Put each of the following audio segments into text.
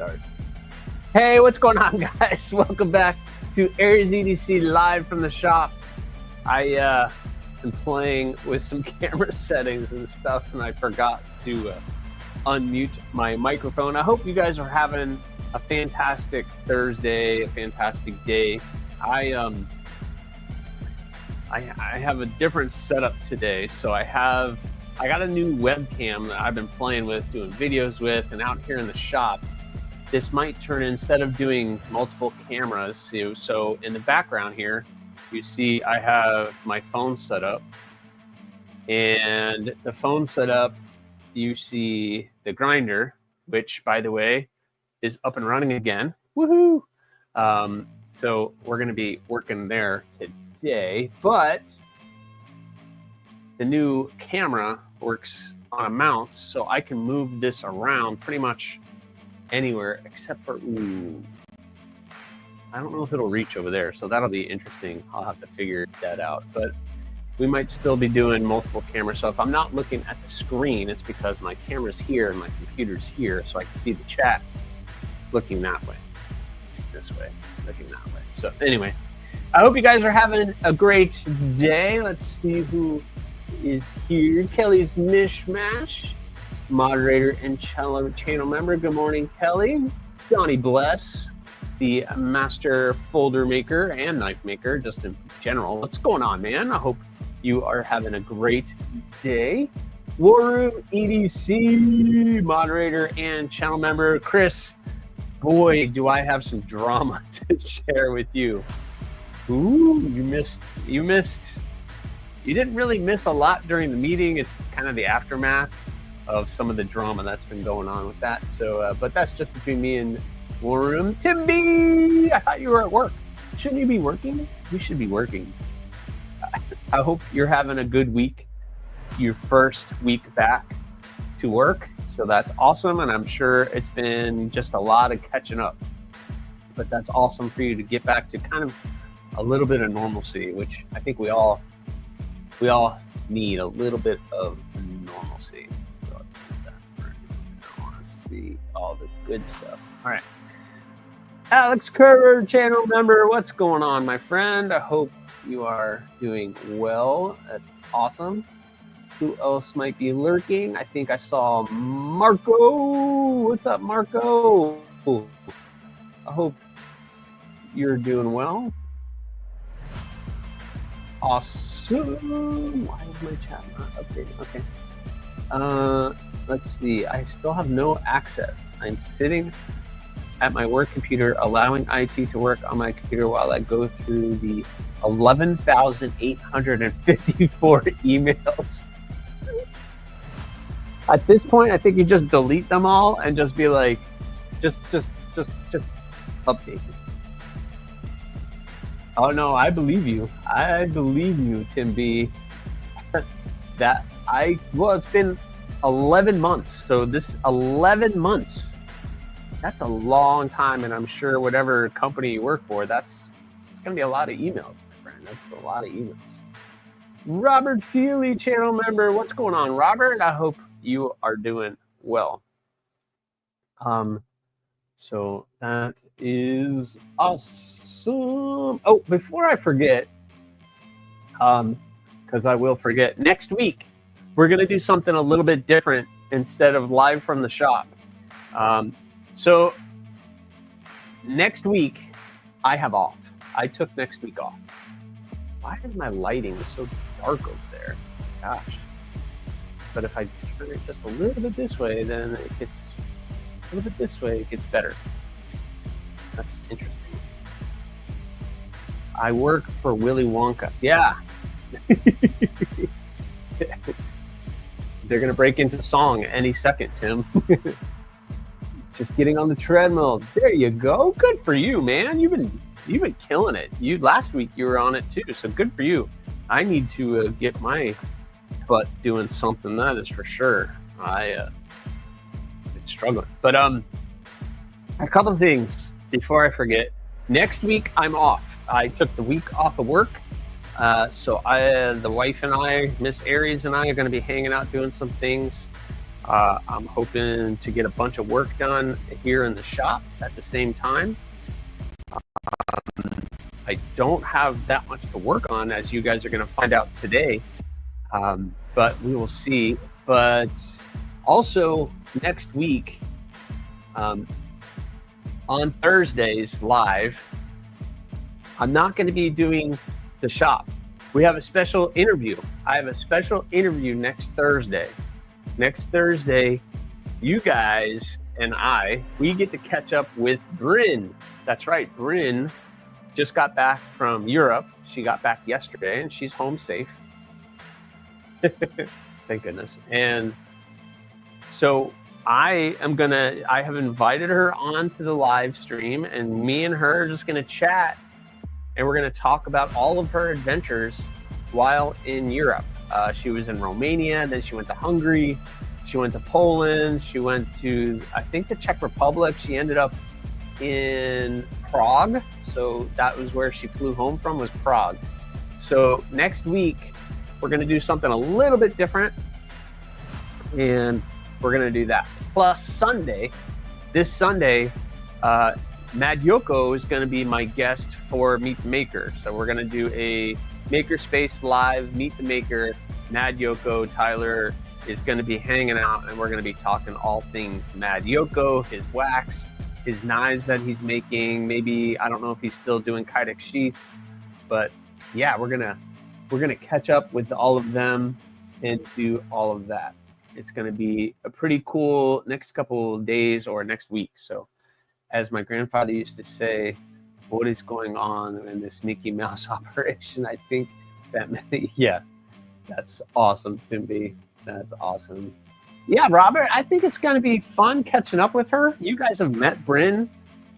start. Hey, what's going on, guys? Welcome back to AriesEDC live from the shop. I am playing with some camera settings and stuff, and I forgot to unmute my microphone. I hope you guys are having a fantastic Thursday, a fantastic day. I have a different setup today, so I got a new webcam that I've been playing with, doing videos with, and out here in the shop. This might turn, instead of doing multiple cameras, so in the background here, you see I have my phone set up, and the phone set up, you see the grinder, which, by the way, is up and running again. Woohoo! So we're going to be working there today, but the new camera works on a mount, so I can move this around pretty much anywhere except for, I don't know if it'll reach over there, so that'll be interesting. I'll have to figure that out, but we might still be doing multiple cameras. So if I'm not looking at the screen, it's because my camera's here and my computer's here, so I can see the chat looking that way, this way, looking that way. So anyway, I hope you guys are having a great day. Let's see who is here. Kelly's Mishmash, moderator and channel member. Good morning, Kelly. Donnie Bless, the master folder maker and knife maker, just in general. What's going on, man? I hope you are having a great day. War Room EDC, moderator and channel member. Chris, boy, do I have some drama to share with you. Ooh, you didn't really miss a lot during the meeting. It's kind of the aftermath of some of the drama that's been going on with that. So, but that's just between me and War Room. Tim B, I thought you were at work. Shouldn't you be working? You should be working. I hope you're having a good week, your first week back to work. So that's awesome. And I'm sure it's been just a lot of catching up, but that's awesome for you to get back to kind of a little bit of normalcy, which I think we all need a little bit of normalcy. So I want to see all the good stuff. All right. Alex Kerber, channel member. What's going on, my friend? I hope you are doing well. That's awesome. Who else might be lurking? I think I saw Marco. What's up, Marco? I hope you're doing well. Awesome. Why is my chat not updating? Okay. Let's see. I still have no access. I'm sitting at my work computer, allowing IT to work on my computer while I go through the 11,854 emails. At this point, I think you just delete them all and just be like, just update. Oh no, I believe you. I believe you, Tim B. Well, it's been 11 months. So this 11 months, that's a long time. And I'm sure whatever company you work for, it's going to be a lot of emails, my friend. That's a lot of emails. Robert Feely, channel member. What's going on, Robert? I hope you are doing well. So that is awesome. Oh, before I forget, because I will forget, next week we're going to do something a little bit different instead of live from the shop. So next week I have off. I took next week off. Why is my lighting so dark over there? Gosh. But if I turn it just a little bit this way, then it gets a little bit this way, it gets better. That's interesting. I work for Willy Wonka. Yeah. They're going to break into song any second, Tim. Just getting on the treadmill. There you go. Good for you, man. You've been killing it. Last week you were on it too, so good for you. I need to get my butt doing something, that is for sure. I've been struggling. But a couple of things before I forget. Next week I'm off. I took the week off of work. So the wife and I, Miss Aries and I, are going to be hanging out doing some things. I'm hoping to get a bunch of work done here in the shop at the same time. I don't have that much to work on, as you guys are going to find out today, but we will see. But also next week, on Thursdays live, I'm not going to be doing the shop. We have a special interview. I have a special interview next Thursday. Next Thursday, you guys and we get to catch up with Bryn. That's right, Bryn just got back from Europe. She got back yesterday, and she's home safe. Thank goodness. And so I have invited her onto the live stream, and me and her are just gonna chat, and we're gonna talk about all of her adventures while in Europe. She was in Romania, then she went to Hungary, she went to Poland, she went to, I think, the Czech Republic. She ended up in Prague. So that was where she flew home from, was Prague. So next week, we're gonna do something a little bit different, and we're gonna do that. Plus this Sunday, Mad Yoko is gonna be my guest for Meet the Maker. So we're gonna do a Makerspace Live Meet the Maker. Mad Yoko, Tyler is going to be hanging out, and we're going to be talking all things Mad Yoko, his wax, his knives that he's making. Maybe, I don't know if he's still doing Kydex sheaths, but yeah, we're gonna catch up with all of them and do all of that. It's going to be a pretty cool next couple of days or next week. So, as my grandfather used to say, what is going on in this Mickey Mouse operation? I think that, yeah, that's awesome, Timby. That's awesome. Yeah, Robert, I think it's going to be fun catching up with her. You guys have met Bryn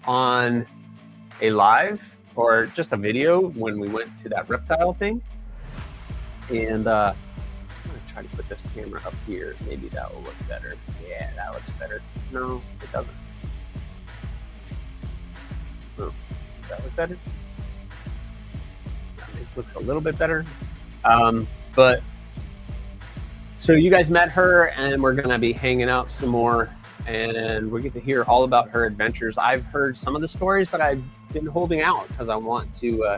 on a live or just a video when we went to that reptile thing. And I'm going to try to put this camera up here. Maybe that will look better. Yeah, that looks better. No, it doesn't. Oh, does that look better? It looks a little bit better. But so you guys met her, and we're going to be hanging out some more, and we get to hear all about her adventures. I've heard some of the stories, but I've been holding out because I want to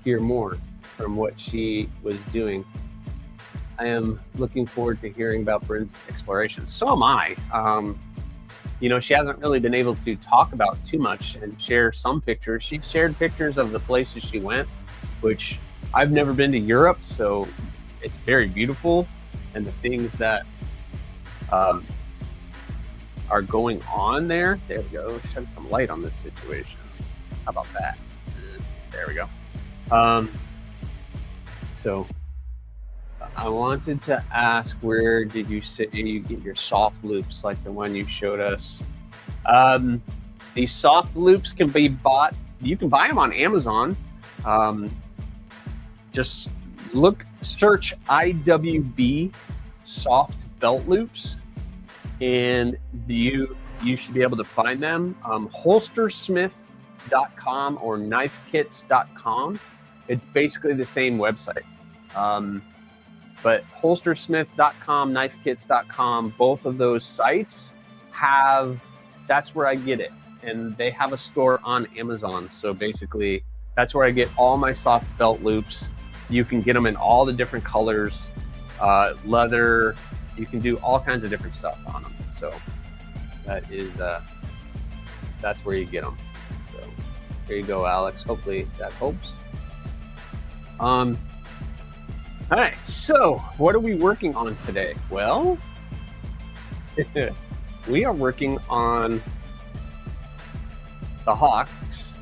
hear more from what she was doing. I am looking forward to hearing about Bryn's explorations. So am I. You know, she hasn't really been able to talk about too much and share some pictures. She shared pictures of the places she went, which I've never been to Europe, so it's very beautiful. And the things that are going on there. There we go. Shed some light on this situation. How about that? There we go. So I wanted to ask, where did you say you get your soft loops like the one you showed us? These soft loops can be bought. You can buy them on Amazon. Just search IWB soft belt loops, and you should be able to find them. Holstersmith.com or knifekits.com. It's basically the same website. But holstersmith.com, knifekits.com, both of those sites that's where I get it. And they have a store on Amazon. So basically, that's where I get all my soft belt loops. You can get them in all the different colors, leather. You can do all kinds of different stuff on them. So that's where you get them. So there you go, Alex. Hopefully that helps. All right, so what are we working on today? Well, we are working on the Hawks.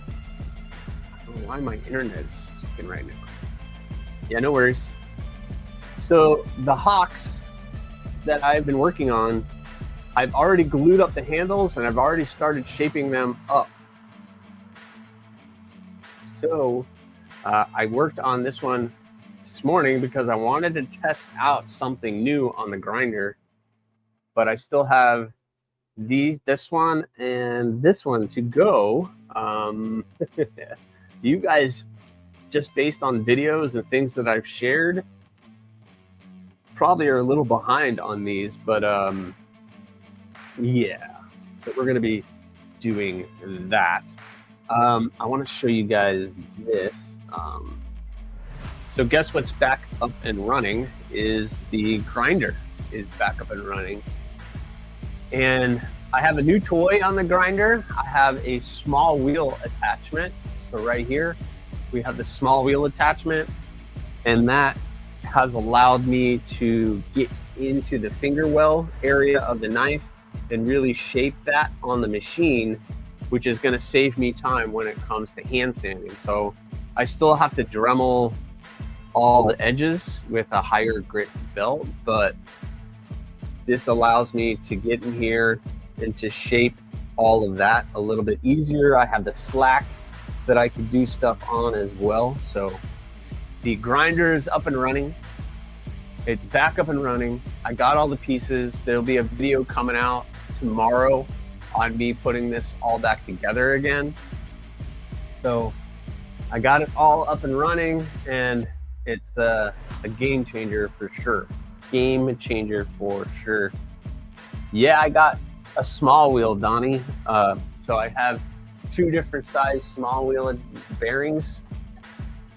I don't know why my internet is sticking right now. Yeah, no worries. So the Hawks that I've been working on, I've already glued up the handles, and I've already started shaping them up. So I worked on this one this morning because I wanted to test out something new on the grinder, but I still have this one and this one to go. You guys, just based on videos and things that I've shared, probably are a little behind on these, but Yeah, so we're gonna be doing that. I want to show you guys this. So guess what's back up and running is the grinder is back up and running. And I have a new toy on the grinder. I have a small wheel attachment. So right here, we have the small wheel attachment, and that has allowed me to get into the finger well area of the knife and really shape that on the machine, which is going to save me time when it comes to hand sanding. So I still have to Dremel all the edges with a higher grit belt, but this allows me to get in here and to shape all of that a little bit easier. I have the slack that I can do stuff on as well. So the grinder is up and running. It's back up and running. I got all the pieces. There'll be a video coming out tomorrow on me putting this all back together again. So I got it all up and running, and it's a game changer for sure. Game changer for sure. Yeah, I got a small wheel, Donnie. So I have 2 different size small wheel bearings.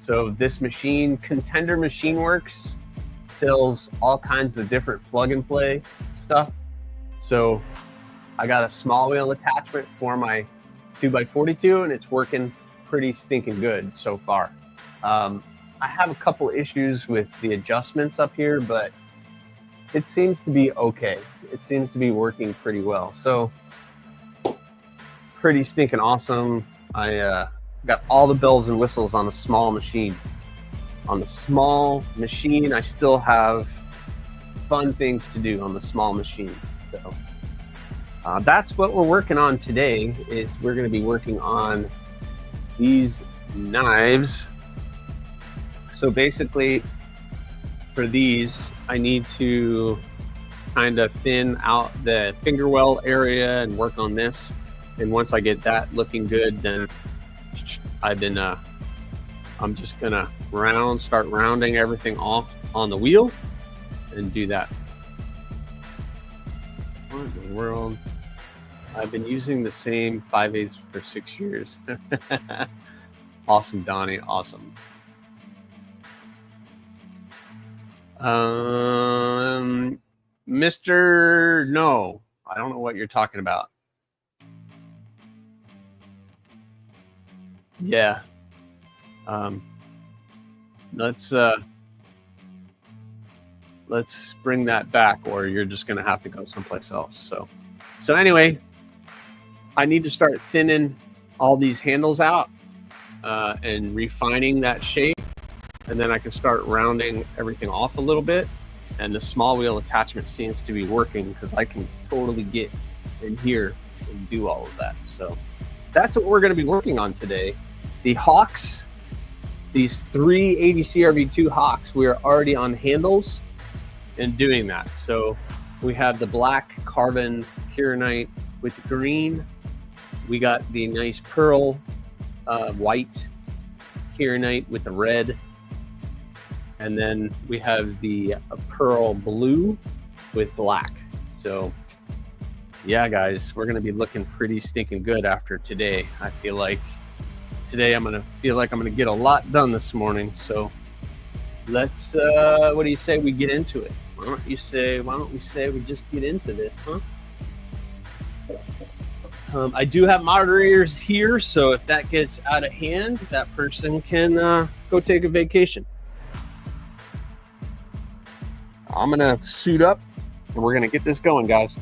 So this machine, Contender Machine Works, sells all kinds of different plug and play stuff. So I got a small wheel attachment for my 2x42, and it's working pretty stinking good so far. I have a couple issues with the adjustments up here, but it seems to be okay. It seems to be working pretty well. So pretty stinking awesome. I got all the bells and whistles on a small machine. On the small machine, I still have fun things to do on the small machine. So that's what we're working on today. Is we're going to be working on these knives. So basically, for these, I need to kind of thin out the finger well area and work on this. And once I get that looking good, then I'm just gonna start rounding everything off on the wheel and do that. What in the world? I've been using the same 5/8 for 6 years. Awesome, Donnie, awesome. Mr. No, I don't know what you're talking about. Yeah. Let's bring that back, or you're just gonna have to go someplace else. So anyway, I need to start thinning all these handles out and refining that shape, and then I can start rounding everything off a little bit. And the small wheel attachment seems to be working because I can totally get in here and do all of that. So that's what we're going to be working on today. The Hawks, these 3 ADCRV2 Hawks, we are already on handles and doing that. So we have the black carbon Kieranite with green. We got the nice pearl white Kieranite with the red. And then we have the pearl blue with black. So yeah, guys, we're going to be looking pretty stinking good after today. I feel like today I'm going to get a lot done this morning. So let's, what do you say we get into it? Why don't we say we just get into this, huh? I do have moderators here, so if that gets out of hand, that person can go take a vacation. I'm going to suit up, and we're going to get this going, guys.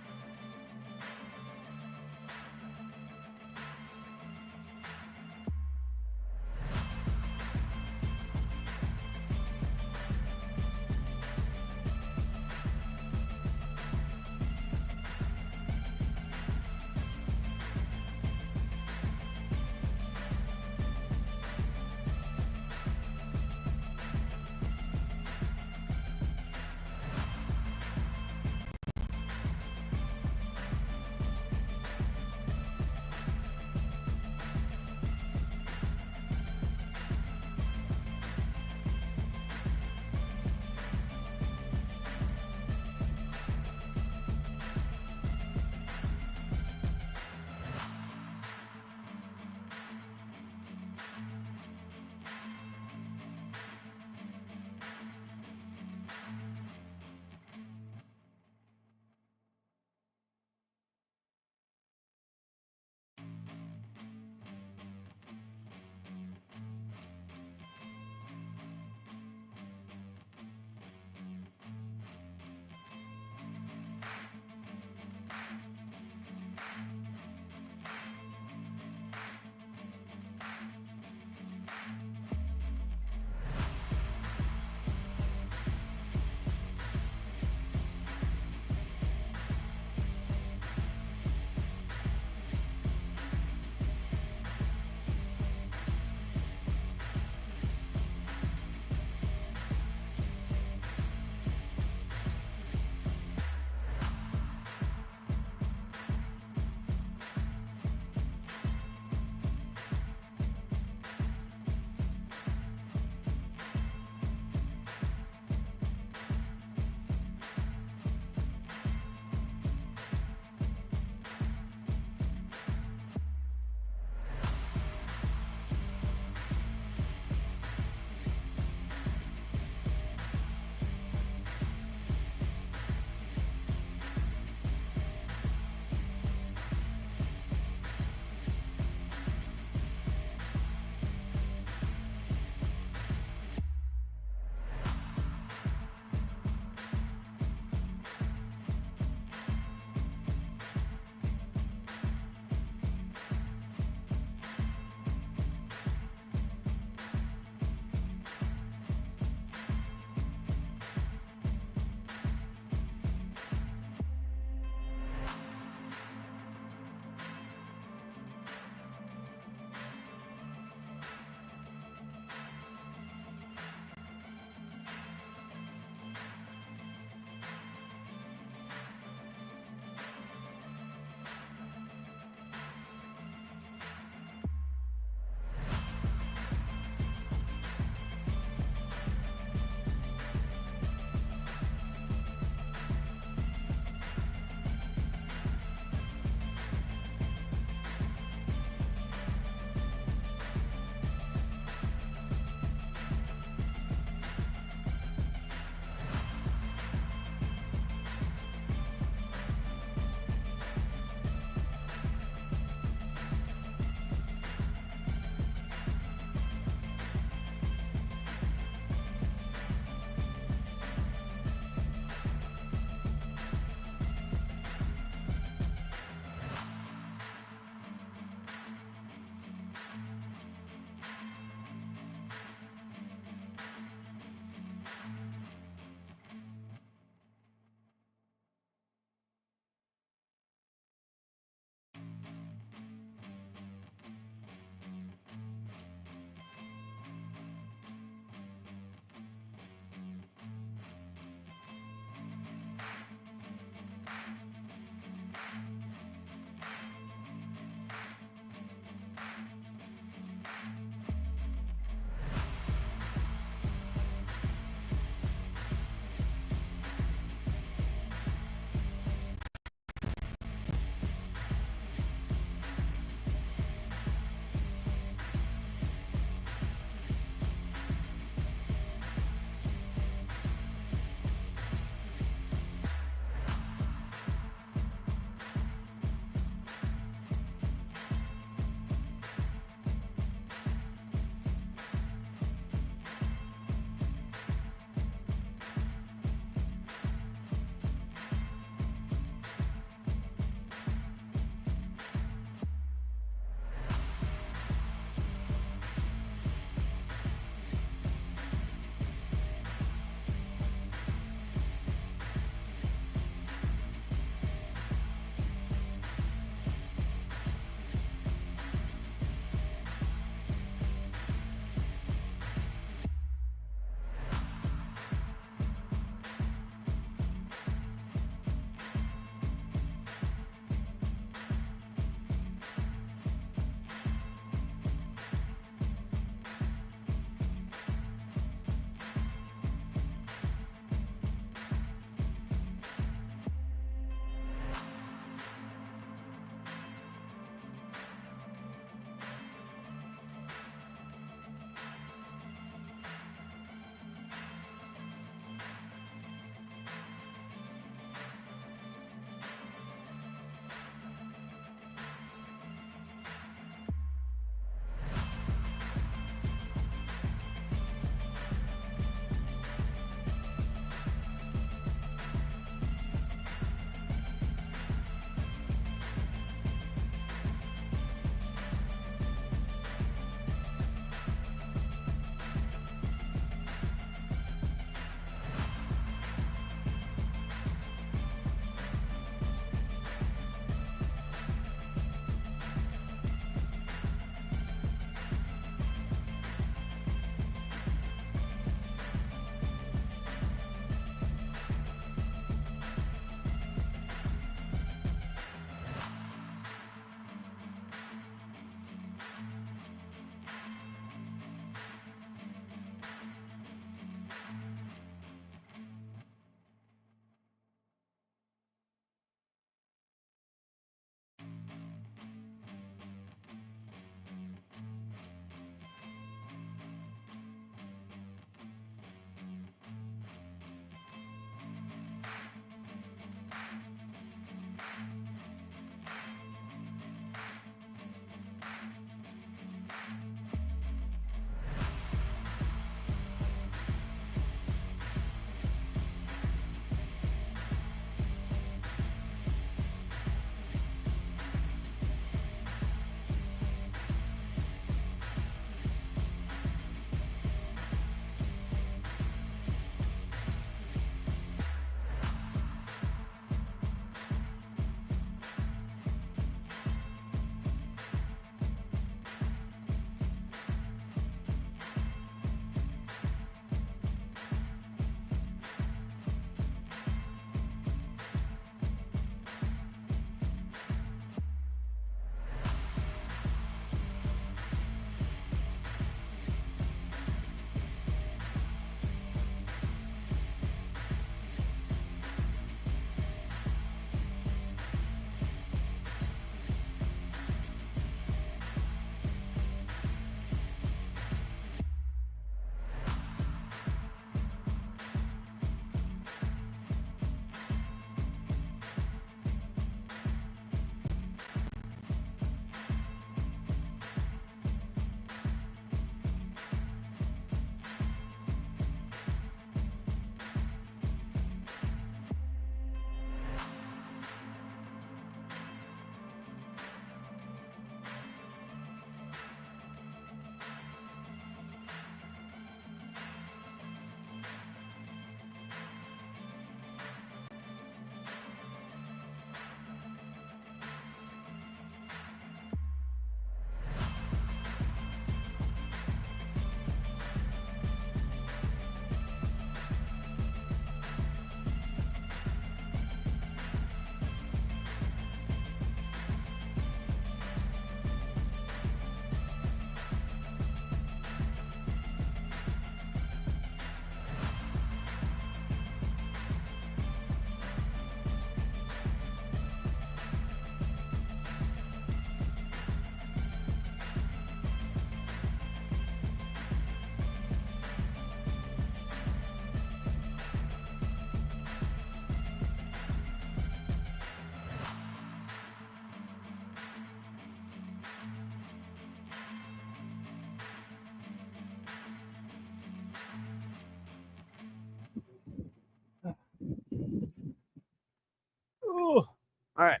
All right.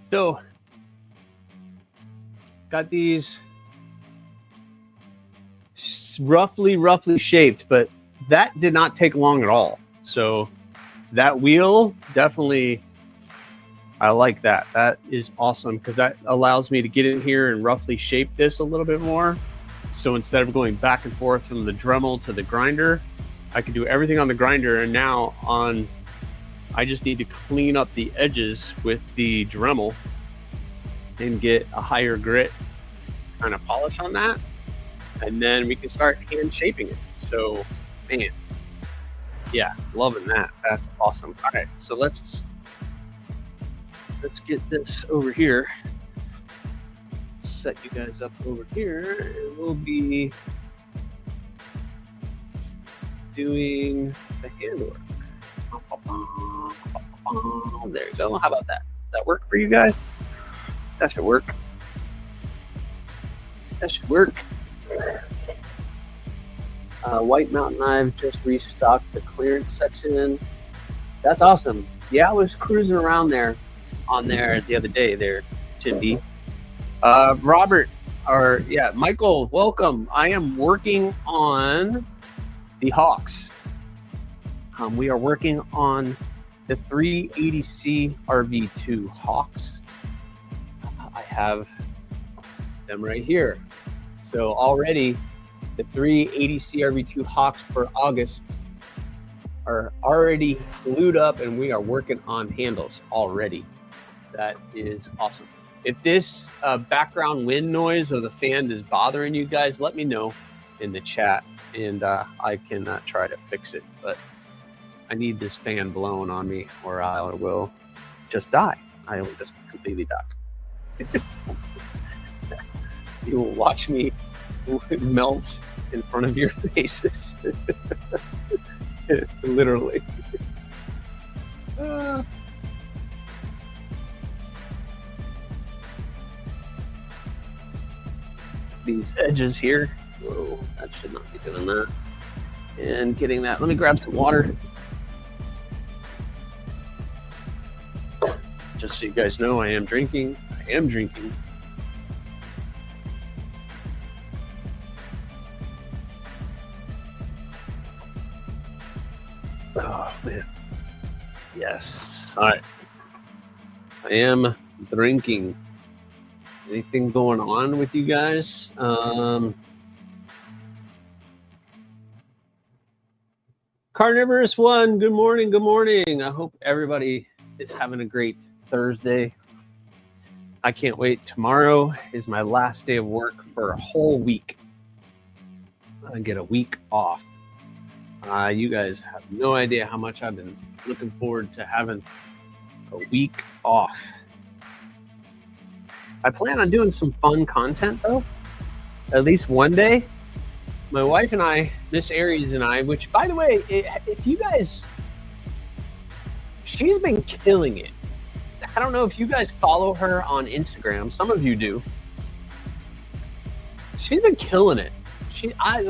So got these roughly shaped, but that did not take long at all. So that wheel definitely, I like that. That is awesome because that allows me to get in here and roughly shape this a little bit more. So instead of going back and forth from the Dremel to the grinder, I can do everything on the grinder, and now I just need to clean up the edges with the Dremel and get a higher grit kind of polish on that, and then we can start hand shaping it. So, man, yeah, loving that. That's awesome. All right, so let's get this over here. Set you guys up over here, and we'll be doing the handwork. There you go. How about that? Does that work for you guys? That should work. That should work. White Mountain, I've just restocked the clearance section. That's awesome. Yeah, I was cruising around there the other day there, Timby. Robert, or yeah, Michael, welcome. I am working on the Hawks. We are working on the 380C RV2 Hawks. I have them right here. So already the 380C RV2 Hawks for August are already glued up, and we are working on handles already. That is awesome. If this background wind noise of the fan is bothering you guys, let me know in the chat, and I can try to fix it. But I need this fan blown on me, or I will just die. I will just completely die. You will watch me melt in front of your faces. Literally. These edges here. Whoa, that should not be doing that. And getting that. Let me grab some water. Just so you guys know, I am drinking. Oh, man. Yes. All right. I am drinking. Anything going on with you guys? Carnivorous One, good morning. Good morning. I hope everybody is having a great Thursday. I can't wait. Tomorrow is my last day of work for a whole week. I get a week off. You guys have no idea how much I've been looking forward to having a week off. I plan on doing some fun content, though, at least one day. My wife and I, Miss Aries and I, which, by the way, if you guys, she's been killing it. I don't know if you guys follow her on Instagram. Some of you do. She's been killing it.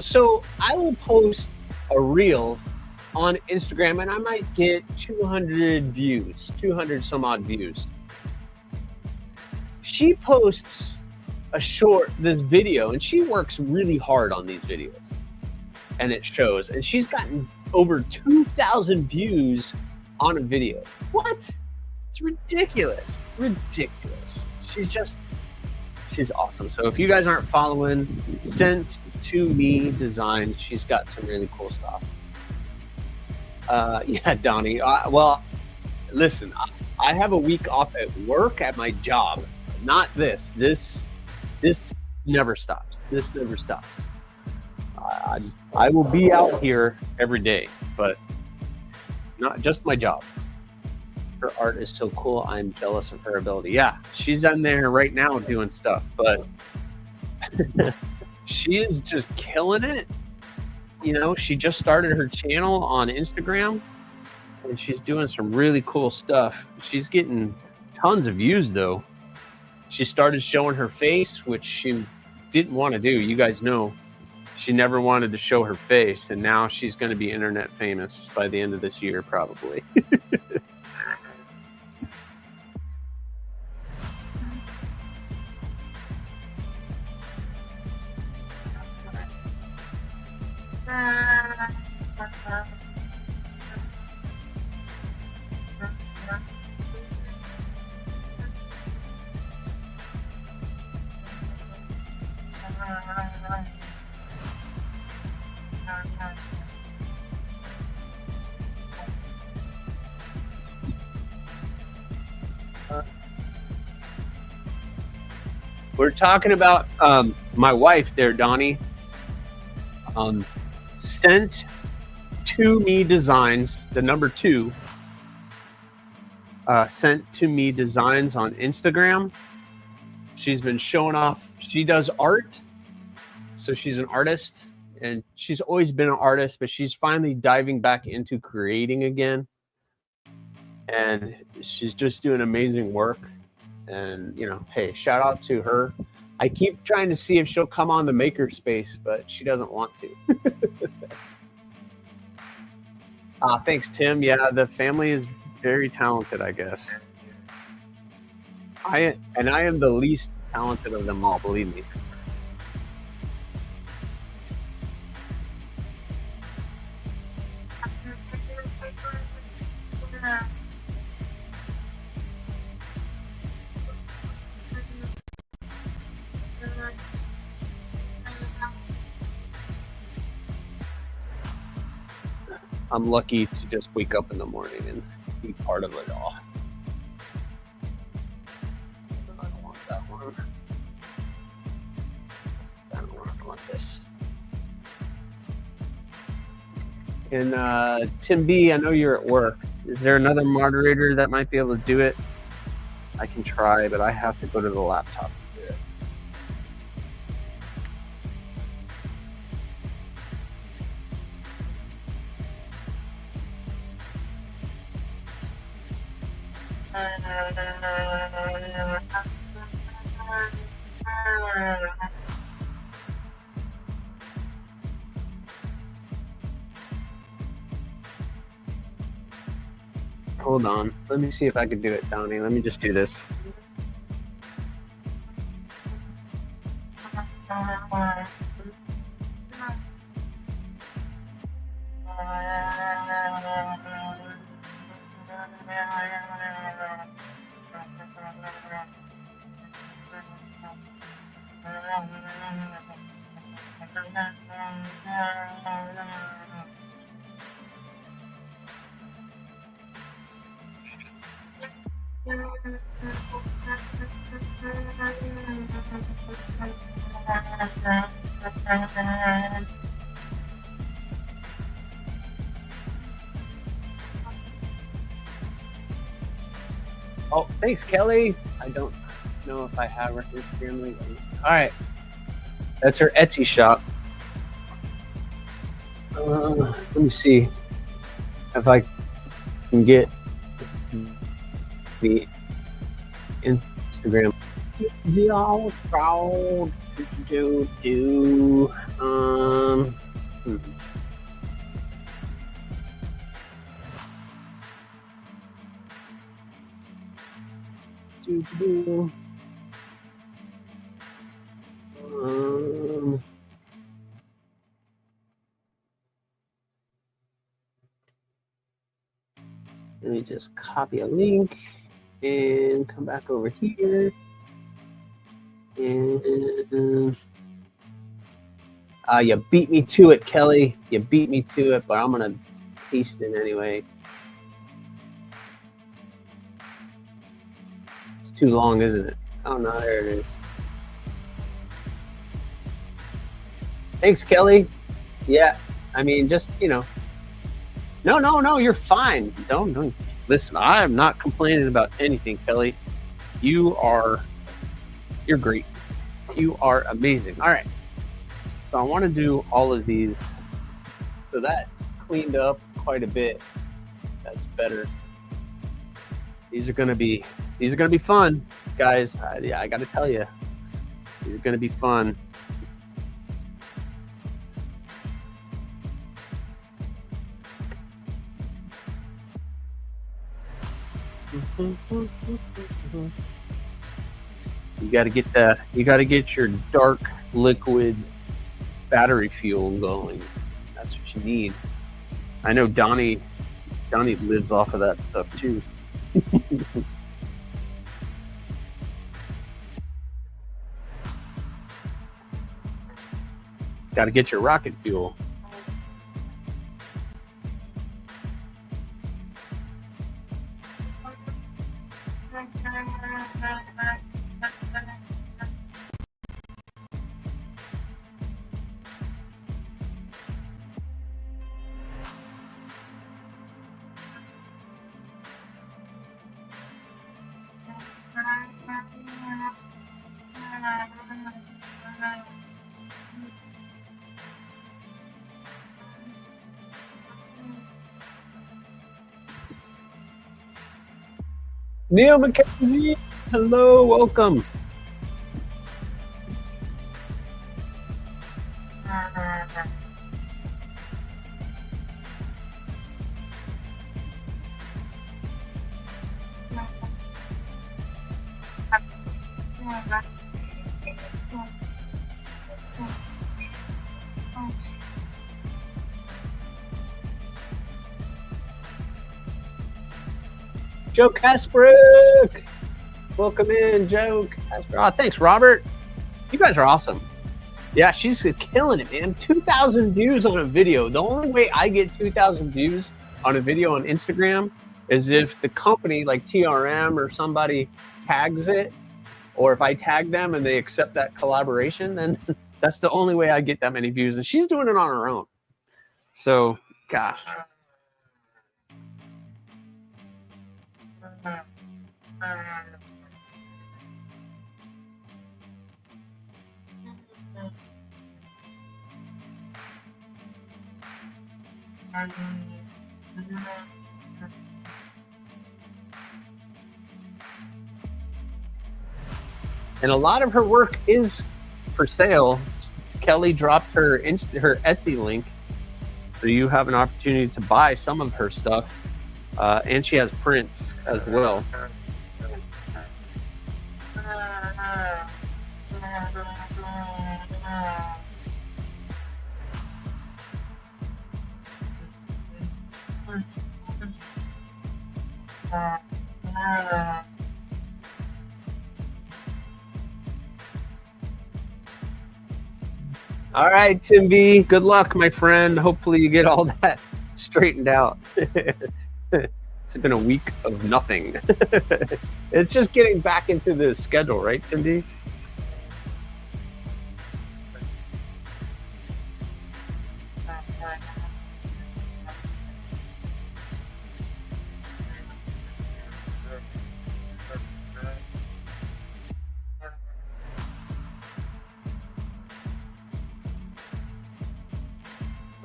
So I will post a reel on Instagram, and I might get 200 views, 200 some odd views. She posts this video, and she works really hard on these videos, and it shows. And she's gotten over 2,000 views on a video. What? It's ridiculous. She's awesome. So if you guys aren't following, Sent to Me Designs, she's got some really cool stuff. Yeah, Donnie. Well, listen, I have a week off at work at my job. Not this. This never stops. This never stops. I will be out here every day, but not just my job. Her art is so cool. I'm jealous of her ability. Yeah, she's in there right now doing stuff, but she is just killing it. You know, she just started her channel on Instagram, and she's doing some really cool stuff. She's getting tons of views, though. She started showing her face, which she didn't want to do. You guys know she never wanted to show her face, and now she's going to be internet famous by the end of this year, probably. We're talking about my wife there, Donnie. Sent to me designs, the number 2. Sent to me designs on Instagram. She's been showing off. She does art, so she's an artist, and she's always been an artist, but she's finally diving back into creating again, and she's just doing amazing work. And, you know, hey, shout out to her. I keep trying to see if she'll come on the makerspace, but she doesn't want to. Thanks, Tim. Yeah, the family is very talented, I guess. I am the least talented of them all, believe me. I'm lucky to just wake up in the morning and be part of it all. I don't want that one. I don't want this. And Tim B, I know you're at work. Is there another moderator that might be able to do it? I can try, but I have to go to the laptop. Hold on. Let me see if I can do it, Donnie. Let me just do this. Oh, thanks, Kelly. I don't know if I have her Instagram link. All right. That's her Etsy shop. Let me see if I can get the Instagram. Y'all proud to do. Let me just copy a link and come back over here. And you beat me to it, Kelly. You beat me to it, but I'm gonna paste it anyway. It's too long, isn't it? Oh no, there it is. Thanks, Kelly. Yeah, I mean, just, you know. No, you're fine. Don't listen. I am not complaining about anything, Kelly. You're great. You are amazing. All right. So I want to do all of these. So that's cleaned up quite a bit. That's better. These are gonna be fun, guys. Yeah, I got to tell you, these are gonna be fun. You got to get your dark liquid battery fuel going. That's what you need. I know Donnie lives off of that stuff too. Got to get your rocket fuel. Neil McKenzie, hello, welcome. Joe Casbrook, welcome in, Joe Casbrook. Oh, thanks, Robert. You guys are awesome. Yeah, she's killing it, man. 2,000 views on a video. The only way I get 2,000 views on a video on Instagram is if the company like TRM or somebody tags it, or if I tag them and they accept that collaboration, then that's the only way I get that many views. And she's doing it on her own. So, gosh. And a lot of her work is for sale. Kelly dropped her Etsy link, so you have an opportunity to buy some of her stuff. And she has prints as well. All right, Tim B, good luck, my friend. Hopefully you get all that straightened out. It's been a week of nothing. It's just getting back into the schedule, right, Tim B?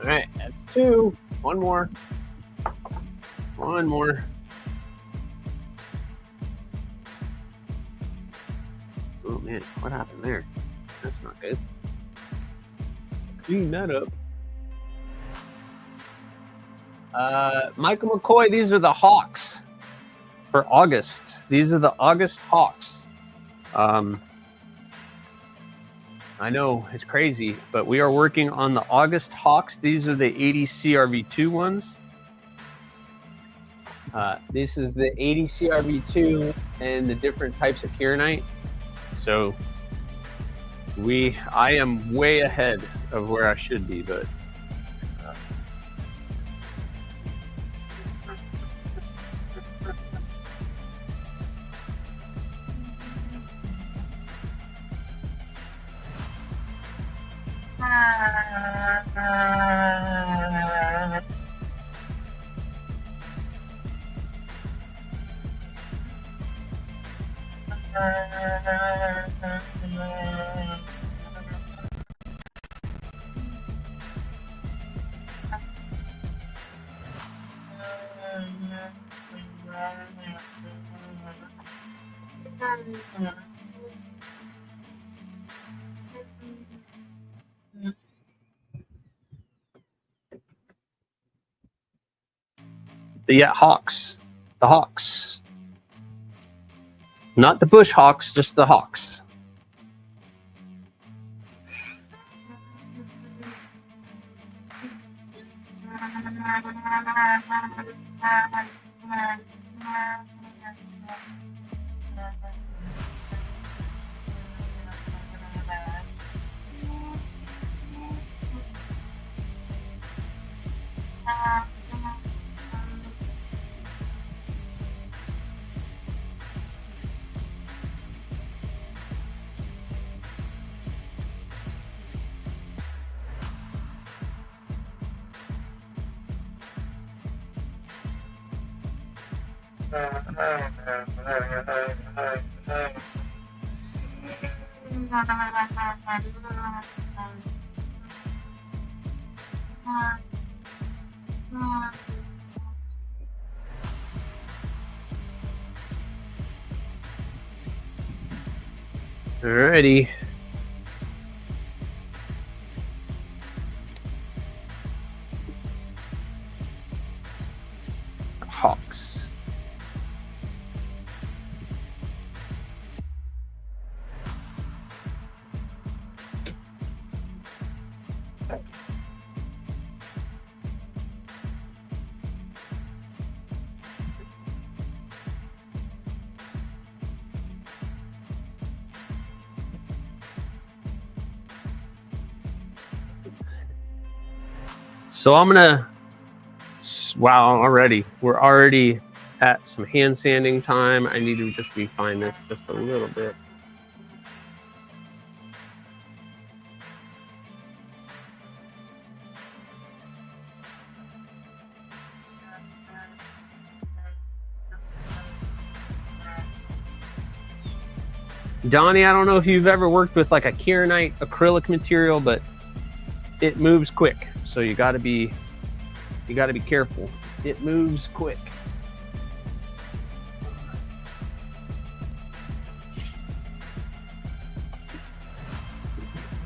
All right, that's 2. One more. One more. Oh man, what happened there? That's not good. Clean that up. Michael McCoy, these are the Hawks for August. These are the August Hawks. I know it's crazy, but we are working on the August Hawks. These are the 80 CRV2 ones. This is the 80 CRV2 and the different types of Kieranite. So I am way ahead of where I should be, but Hawks. The Hawks. Not the Bush Hawks, just the Hawks. Alrighty. Hawks. So I'm gonna, wow, we're already at some hand sanding time. I need to just refine this just a little bit. Donnie, I don't know if you've ever worked with like a Kieranite acrylic material, but it moves quick. So you gotta be careful. It moves quick.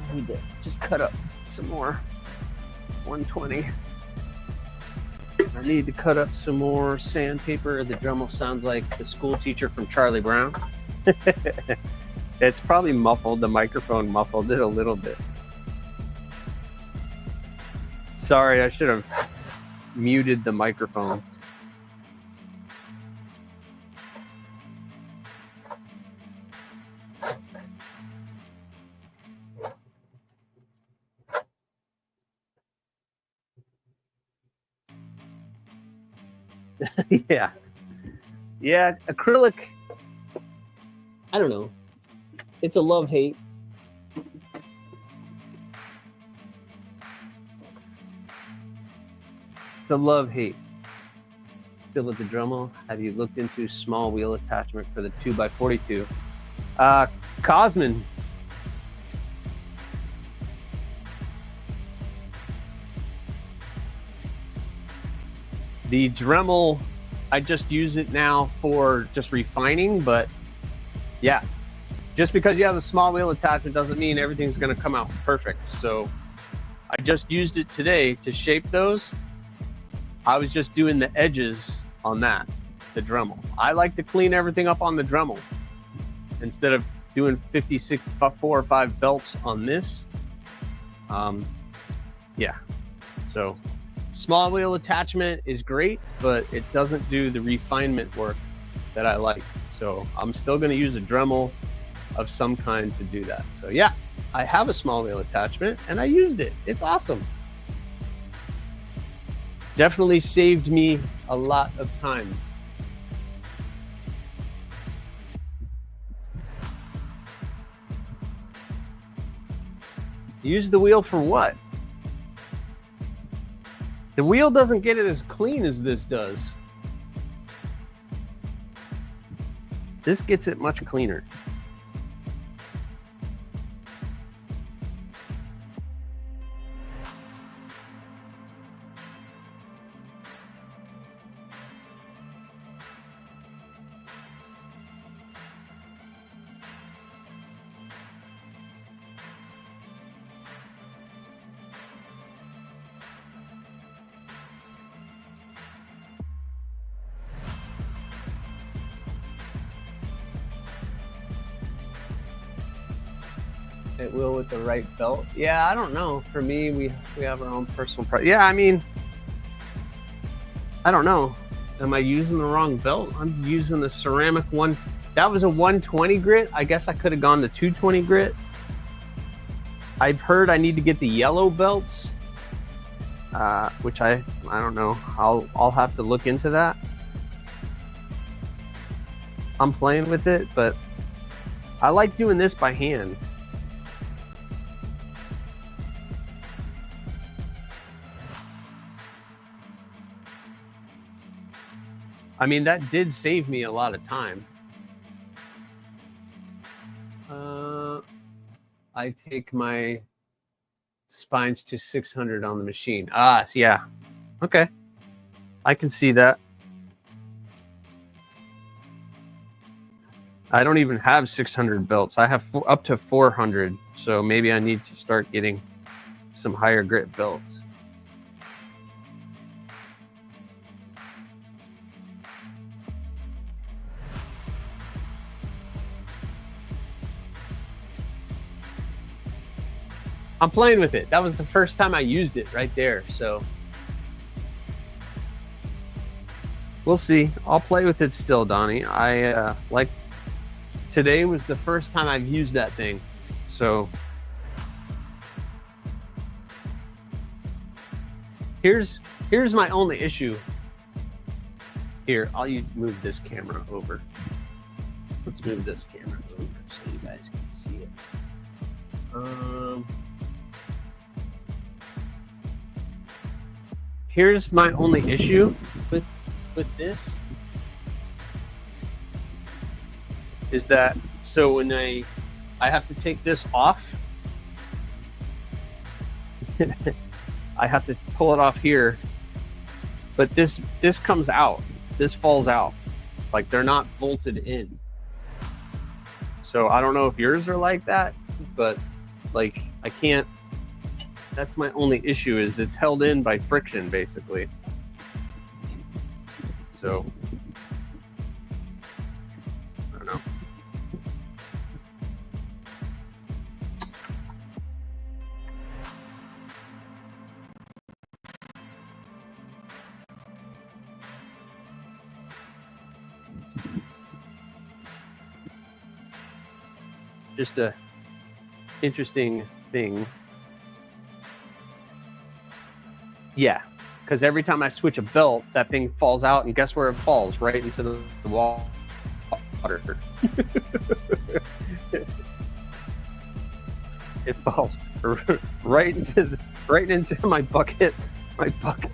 I need to just cut up some more 120. I need to cut up some more sandpaper. The Dremel sounds like the school teacher from Charlie Brown. It's probably muffled. The microphone muffled it a little bit. Sorry, I should have muted the microphone. Yeah. Yeah, acrylic, I don't know. It's a love-hate. It's a love-hate. Still at the Dremel. Have you looked into small wheel attachment for the 2x42? Cosman. The Dremel, I just use it now for just refining, but yeah, just because you have a small wheel attachment doesn't mean everything's going to come out perfect. So I just used it today to shape those. I was just doing the edges on that, the Dremel. I like to clean everything up on the Dremel instead of doing 56, 4 or 5 belts on this. Yeah, so small wheel attachment is great, but it doesn't do the refinement work that I like. So I'm still going to use a Dremel of some kind to do that. So yeah, I have a small wheel attachment and I used it. It's awesome. Definitely saved me a lot of time. Use the wheel for what? The wheel doesn't get it as clean as this does. This gets it much cleaner. It will with the right belt. Yeah, I don't know. For me, we have our own personal price. Yeah, I mean, I don't know. Am I using the wrong belt? I'm using the ceramic one. That was a 120 grit. I guess I could have gone to 220 grit. I've heard I need to get the yellow belts, which I don't know. I'll have to look into that. I'm playing with it, but I like doing this by hand. I mean, that did save me a lot of time. I take my spines to 600 on the machine. Yeah. Okay. I can see that. I don't even have 600 belts. I have up to 400. So maybe I need to start getting some higher grit belts. I'm playing with it. That was the first time I used it right there. So we'll see. I'll play with it still, Donnie. I like today was the first time I've used that thing. So here's my only issue. Here, I'll move this camera over. Let's move this camera over so you guys can see it. Here's my only issue with this is that so when I have to take this off, I have to pull it off here, but this comes out, this falls out, like they're not bolted in. So I don't know if yours are like that, but like I can't. That's my only issue, is it's held in by friction, basically. So, I don't know. Just a interesting thing. Yeah, because every time I switch a belt, that thing falls out, and guess where it falls? Right into the wall. Water. It falls right into my bucket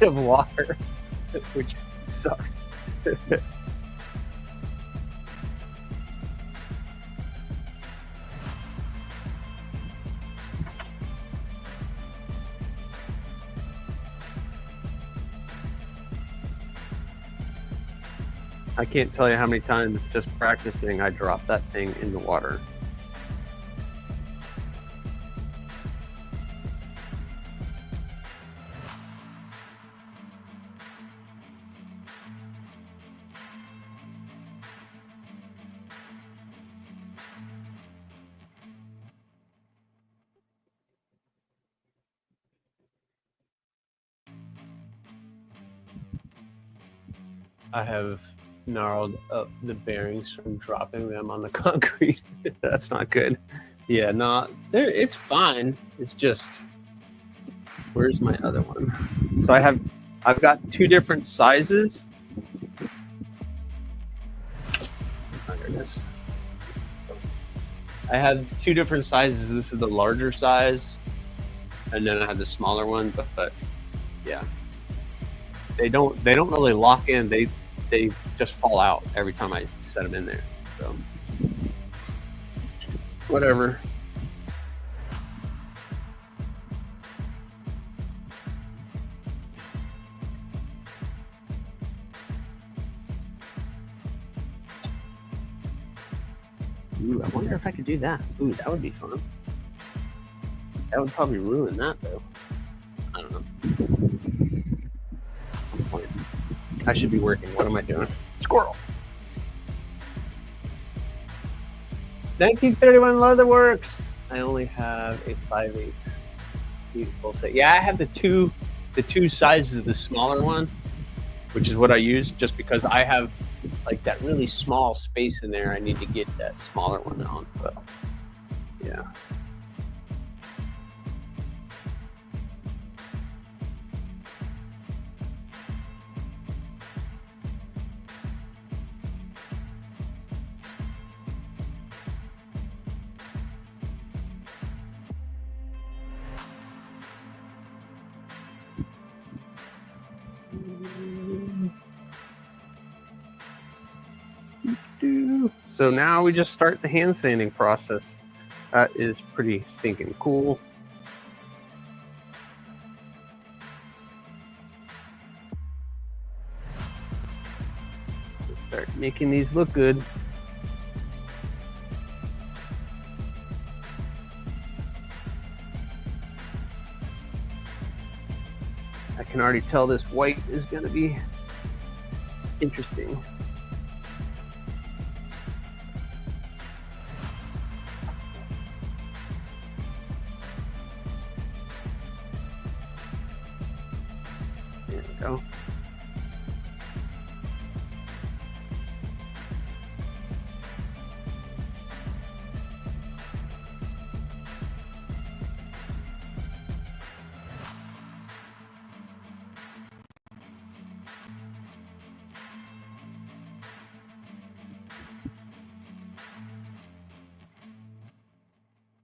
of water, which sucks. I can't tell you how many times just practicing I dropped that thing in the water. I have gnarled up the bearings from dropping them on the concrete. That's not good. Yeah, no, it's fine. It's just, where's my other one? So I've got two different sizes. Under this, I have two different sizes. This is the larger size, and then I have the smaller one. But yeah, they don't really lock in. They just fall out every time I set them in there. So whatever. Ooh, I wonder if I could do that. Ooh, that would be fun. That would probably ruin that though. I don't know. I should be working. What am I doing? Squirrel. 1931 Leatherworks. I only have a 5/8 beautiful set. Yeah, I have the two sizes of the smaller one, which is what I use just because I have like that really small space in there. I need to get that smaller one on, but yeah. So now we just start the hand sanding process. That is pretty stinking cool. Let's start making these look good. I can already tell this white is going to be interesting. There we go.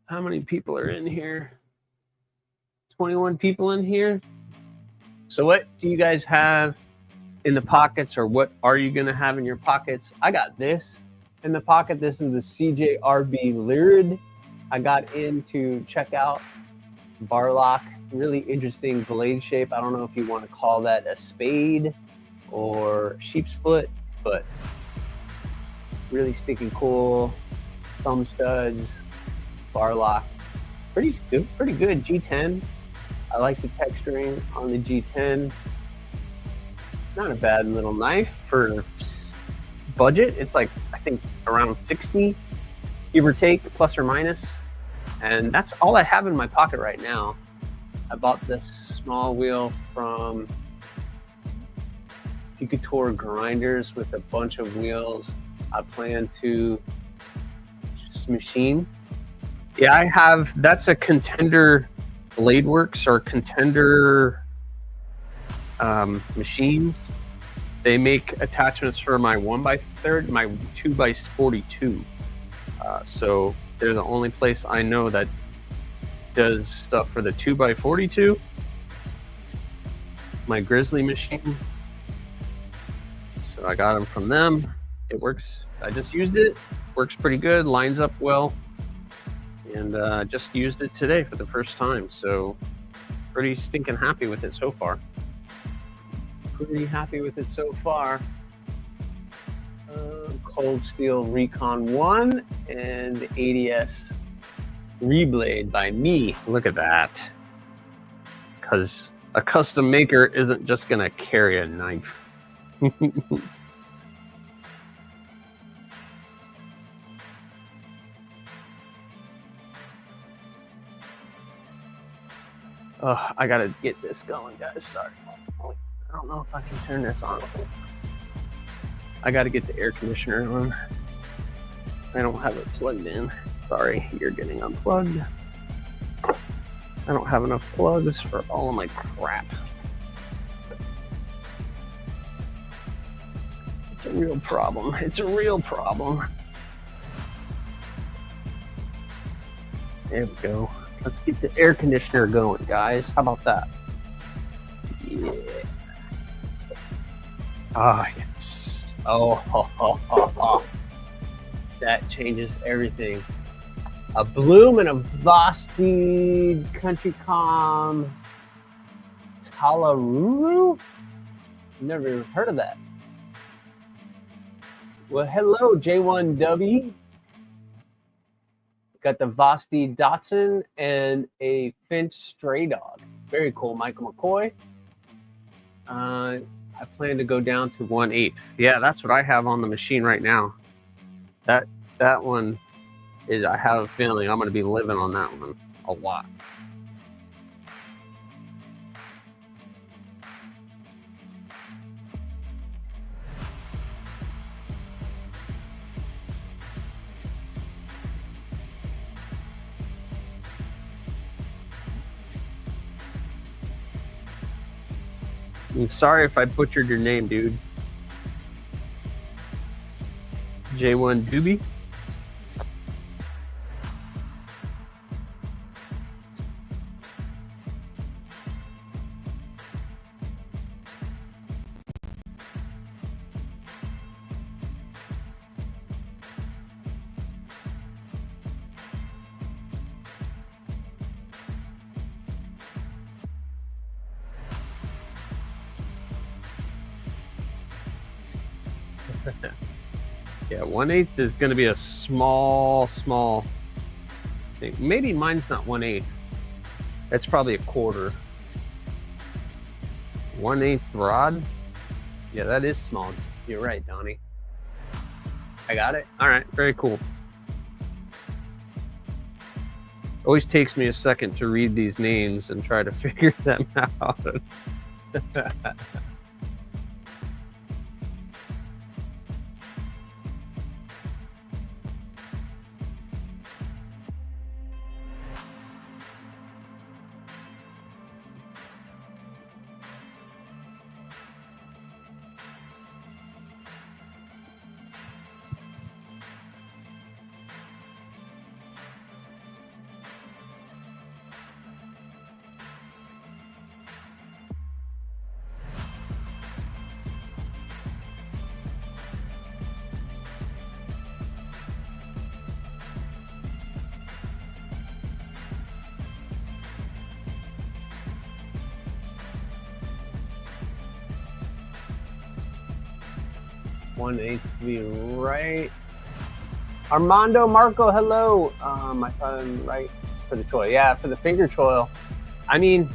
How many people are in here? 21 people in here. So what do you guys have in the pockets, or what are you going to have in your pockets? I got this in the pocket. This is the CJRB Lanyard. I got in to check out Barlock. Really interesting blade shape. I don't know if you want to call that a spade or sheep's foot, but really stinking cool. Thumb studs. Barlock, pretty good G10. I like the texturing on the G10. Not a bad little knife for budget. It's like, I think around 60, give or take, plus or minus. And that's all I have in my pocket right now. I bought this small wheel from Couture Grinders with a bunch of wheels. I plan to just machine. Yeah, I have, that's a Contender Blade Works or Contender machines. They make attachments for my 1x30, my 2x42. So they're the only place I know that does stuff for the 2x42. My Grizzly machine. So I got them from them. It works. I just used it. Works pretty good. Lines up well. And just used it today for the first time, so pretty stinking happy with it so far. Pretty happy with it so far. Cold Steel Recon 1 and ADS Reblade by me. Look at that. Because a custom maker isn't just going to carry a knife. Oh, I gotta get this going, guys. Sorry. I don't know if I can turn this on. I gotta get the air conditioner on. I don't have it plugged in. Sorry, you're getting unplugged. I don't have enough plugs for all of my crap. It's a real problem. It's a real problem. There we go. Let's get the air conditioner going, guys. How about that? Yeah. Ah, yes. Oh, ho, ho, ho, ho. That changes everything. A Bloom and a Vosti Countrycom Talaruru? Never even heard of that. Well, hello, J1W. Got the Vosti Dotson and a Finch Stray Dog. Very cool, Michael McCoy. I plan to go down to 1/8. Yeah, that's what I have on the machine right now. That one is, I have a feeling I'm going to be living on that one a lot. I'm sorry if I butchered your name, dude. J1 Doobie. Yeah, 1/8 is going to be a small thing. Maybe mine's not 1/8. That's probably a quarter. 1/8 rod. Yeah, that is small. You're right, Donnie. I got it. All right, very cool. Always takes me a second to read these names and try to figure them out. One-eighth be right. Armando Marco, hello. I thought I'm right for the choil. Yeah, for the finger choil. I mean,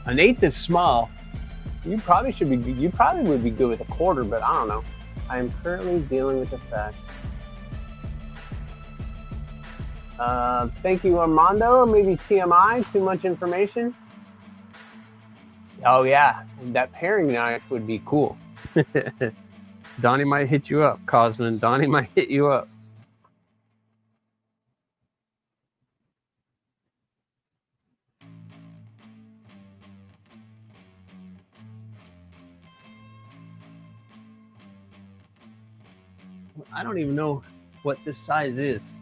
1/8 is small. You probably would be good with a quarter, but I don't know. I am currently dealing with the fact. Thank you, Armando. Maybe TMI, too much information. Oh yeah, that paring knife would be cool. Donnie might hit you up, Cosman. Donnie might hit you up. I don't even know what this size is.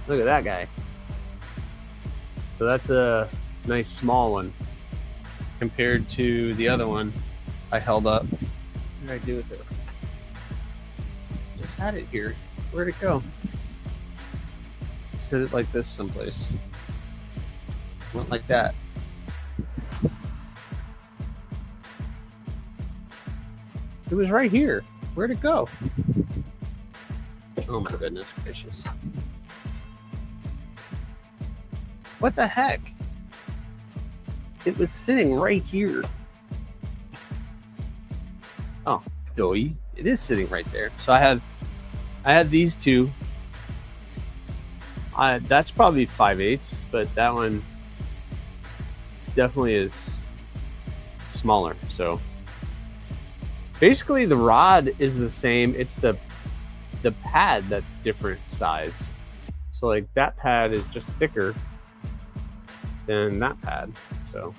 Look at that guy. So that's a nice small one compared to the other one I held up. What did I do with it? Just had it here. Where'd it go? Set it like this someplace. Went like that. It was right here. Where'd it go? Oh my goodness gracious. What the heck? It was sitting right here. Oh, doy. It is sitting right there. So I have these two. That's probably 5/8, but that one definitely is smaller. So basically the rod is the same. It's the pad that's different size. So like that pad is just thicker than that pad. So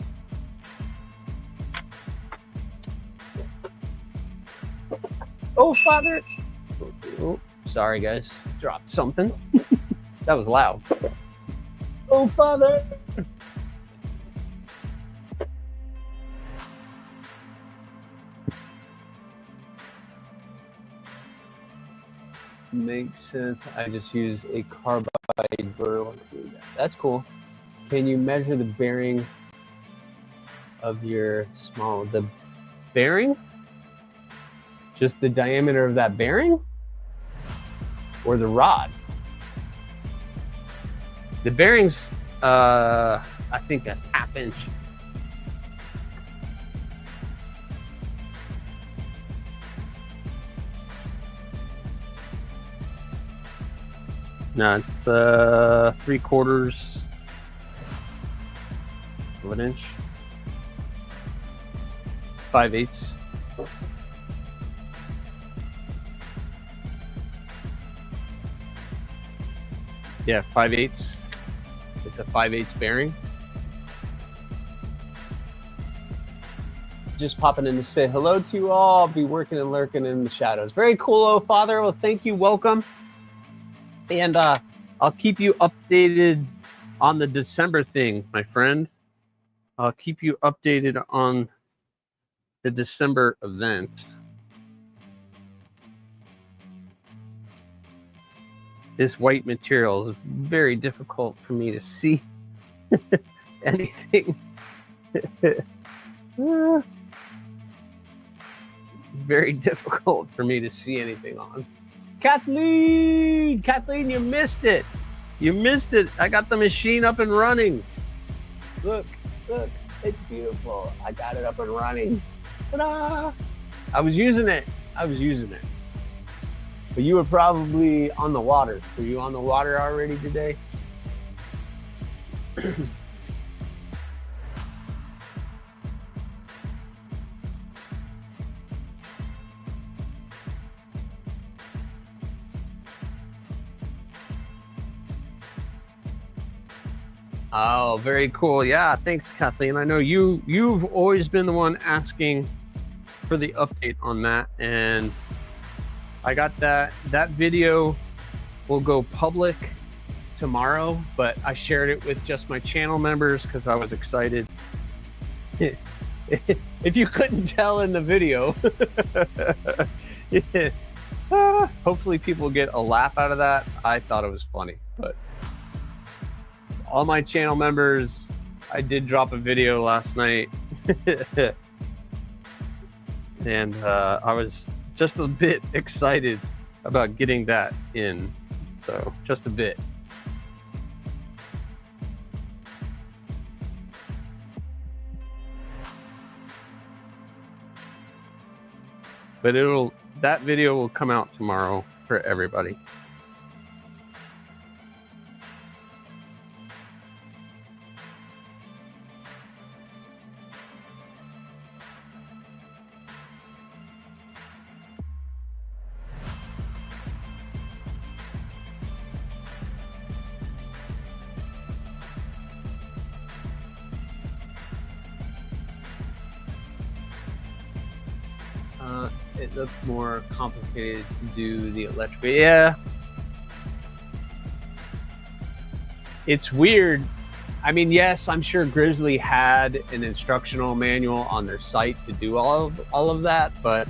oh father, oh, sorry guys, dropped something. That was loud. Oh father. Makes sense. I just use a carbide burr. That's cool. Can you measure the bearing of your the bearing? Just the diameter of that bearing? Or the rod? The bearing's, I think, a 1/2 inch. No, it's 3/4 of an inch. 5/8. Yeah, 5/8. It's a 5/8 bearing. Just popping in to say hello to you all. I'll be working and lurking in the shadows. Very cool, oh Father. Well, thank you. Welcome. And I'll keep you updated on the December thing, my friend. I'll keep you updated on the December event. This white material is very difficult for me to see anything. Very difficult for me to see anything on. Kathleen, you missed it. You missed it. I got the machine up and running. Look, it's beautiful. I got it up and running. Ta-da! I was using it. But you were probably on the water. Were you on the water already today? Oh, very cool. Yeah, thanks, Kathleen. I know you've always been the one asking for the update on that, and I got that video will go public tomorrow, but I shared it with just my channel members because I was excited. If you couldn't tell in the video, hopefully people get a laugh out of that. I thought it was funny, but all my channel members, I did drop a video last night. And I was just a bit excited about getting that in. So just a bit. But that video will come out tomorrow for everybody. It looks more complicated to do the electrical. Yeah. It's weird. I mean, yes, I'm sure Grizzly had an instructional manual on their site to do all of that, but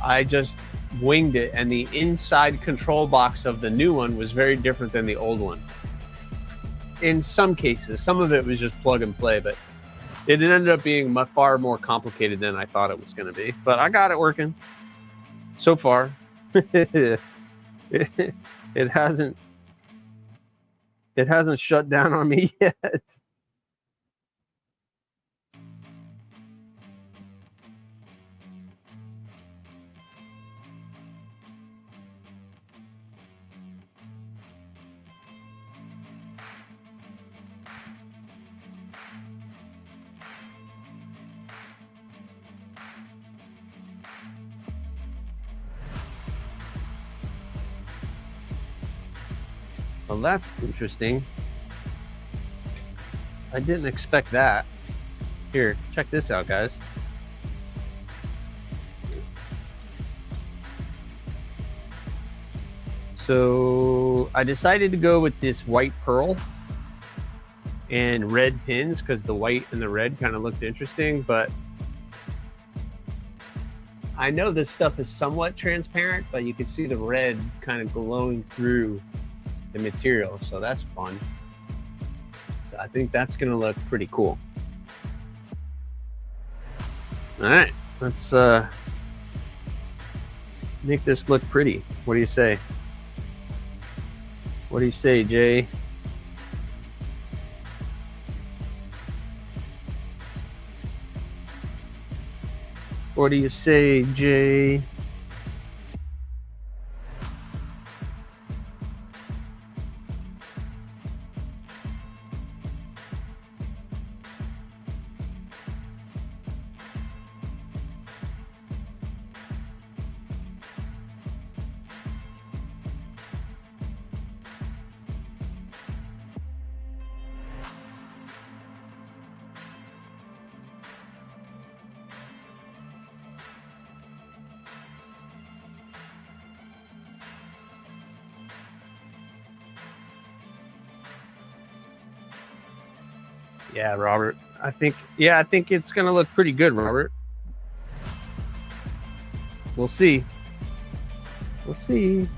I just winged it, and the inside control box of the new one was very different than the old one. In some cases, some of it was just plug and play, but it ended up being far more complicated than I thought it was going to be. But I got it working so far. It hasn't shut down on me yet. Well, that's interesting. I didn't expect that. Here, check this out, guys. So I decided to go with this white pearl and red pins because the white and the red kind of looked interesting, but I know this stuff is somewhat transparent, but you can see the red kind of glowing through the material, so that's fun. So I think that's gonna look pretty cool. All right, let's make this look pretty. What do you say? What do you say, Jay? What do you say, Jay? Yeah, Robert. I think it's gonna look pretty good, Robert. We'll see. We'll see.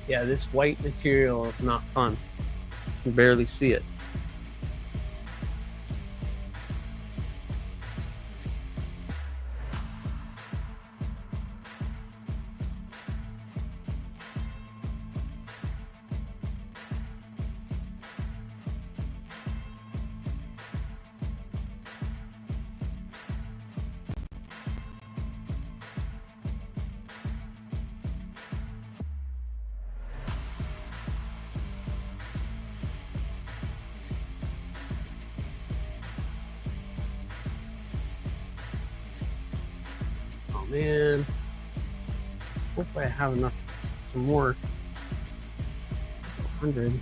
Yeah, this white material is not fun. You can barely see it. Man, hopefully I have enough, some more. 100.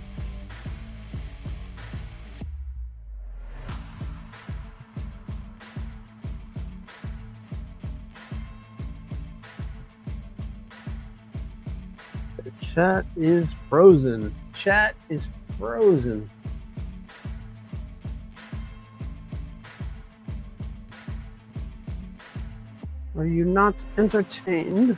The chat is frozen. Chat is frozen. Are you not entertained?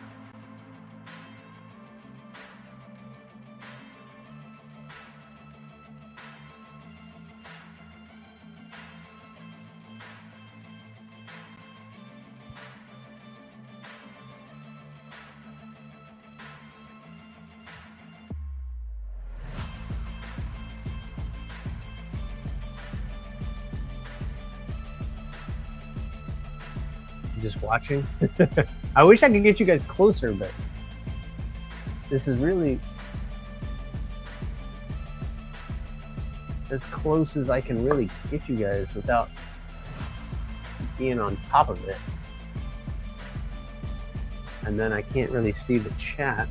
Just watching. I wish I could get you guys closer, but this is really as close as I can really get you guys without being on top of it. And then I can't really see the chat.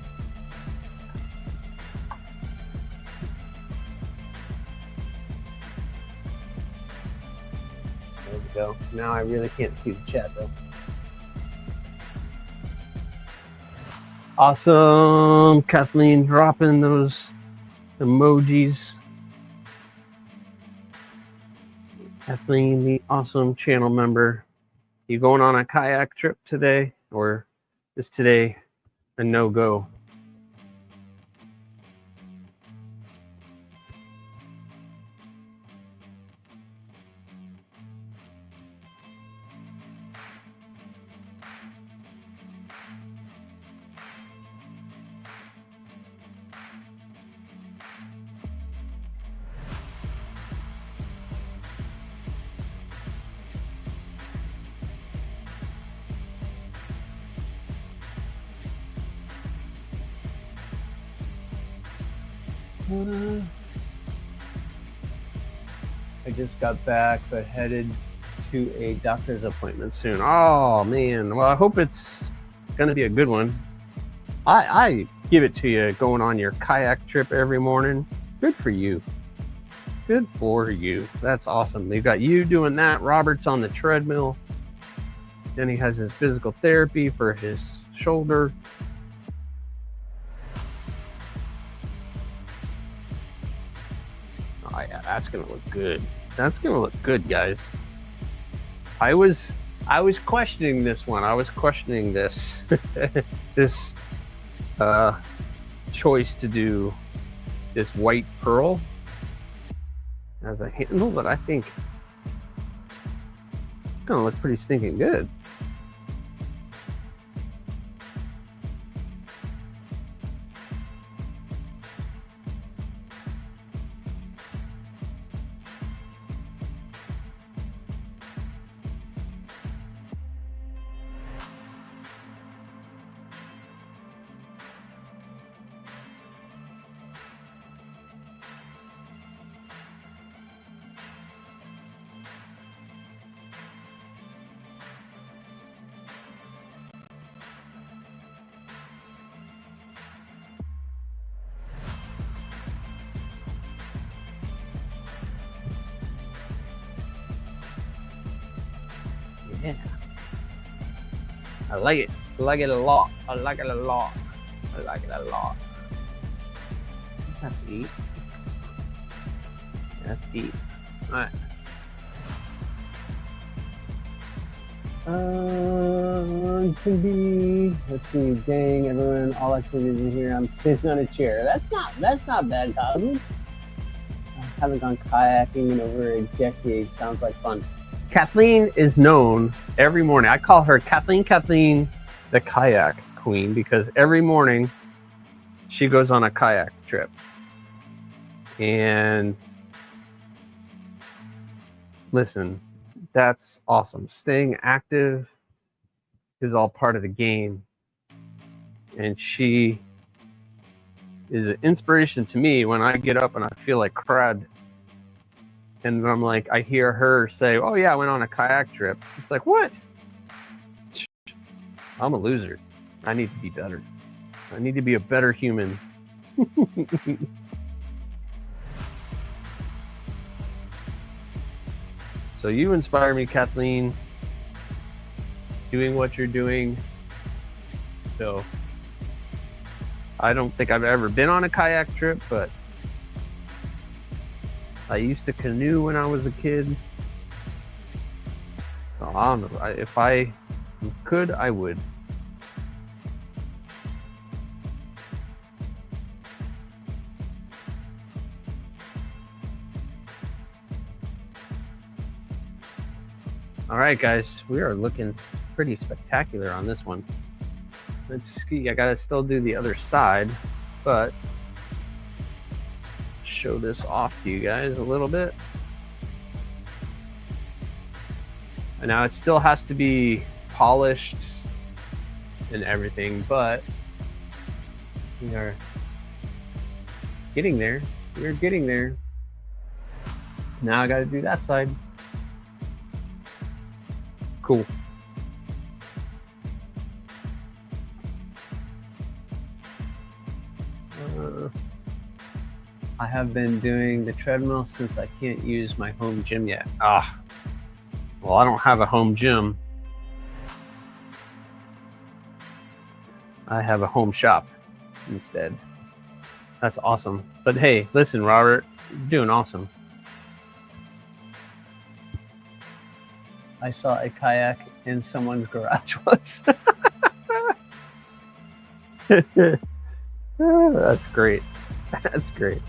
There we go. Now I really can't see the chat though. Awesome, Kathleen, dropping those emojis. Kathleen, the awesome channel member. You going on a kayak trip today, or is today a no-go? I just got back, but headed to a doctor's appointment soon. Oh man, well I hope it's gonna be a good one. I give it to you going on your kayak trip every morning. Good for you. Good for you. That's awesome. They've got you doing that. Robert's on the treadmill. Then he has his physical therapy for his shoulder. Oh yeah, that's gonna look good. That's gonna look good, guys. I was questioning this one. I was questioning this this choice to do this white pearl as a handle, but I think it's gonna look pretty stinking good. Yeah. I like it. I like it a lot. I like it a lot. I like it a lot. That's eat. That's eat. Alright. Let's see, dang everyone, all activities in here. I'm sitting on a chair. That's not bad, Cosmo. I haven't gone kayaking in over a decade. Sounds like fun. Kathleen is known every morning. I call her Kathleen, the kayak queen, because every morning she goes on a kayak trip. And listen, that's awesome. Staying active is all part of the game. And she is an inspiration to me when I get up and I feel like crud. And I'm like, I hear her say, oh yeah, I went on a kayak trip. It's like, what? I'm a loser. I need to be better. I need to be a better human. So you inspire me, Kathleen, doing what you're doing. So I don't think I've ever been on a kayak trip, but I used to canoe when I was a kid. So I don't know. If I could, I would. All right, guys, we are looking pretty spectacular on this one. Let's see. I gotta still do the other side, but show this off to you guys a little bit. And now it still has to be polished and everything, but we are getting there. We're getting there. Now I got to do that side. Cool. I have been doing the treadmill since I can't use my home gym yet. Well, I don't have a home gym. I have a home shop instead. That's awesome. But hey, listen, Robert, you're doing awesome. I saw a kayak in someone's garage once. That's great. That's great.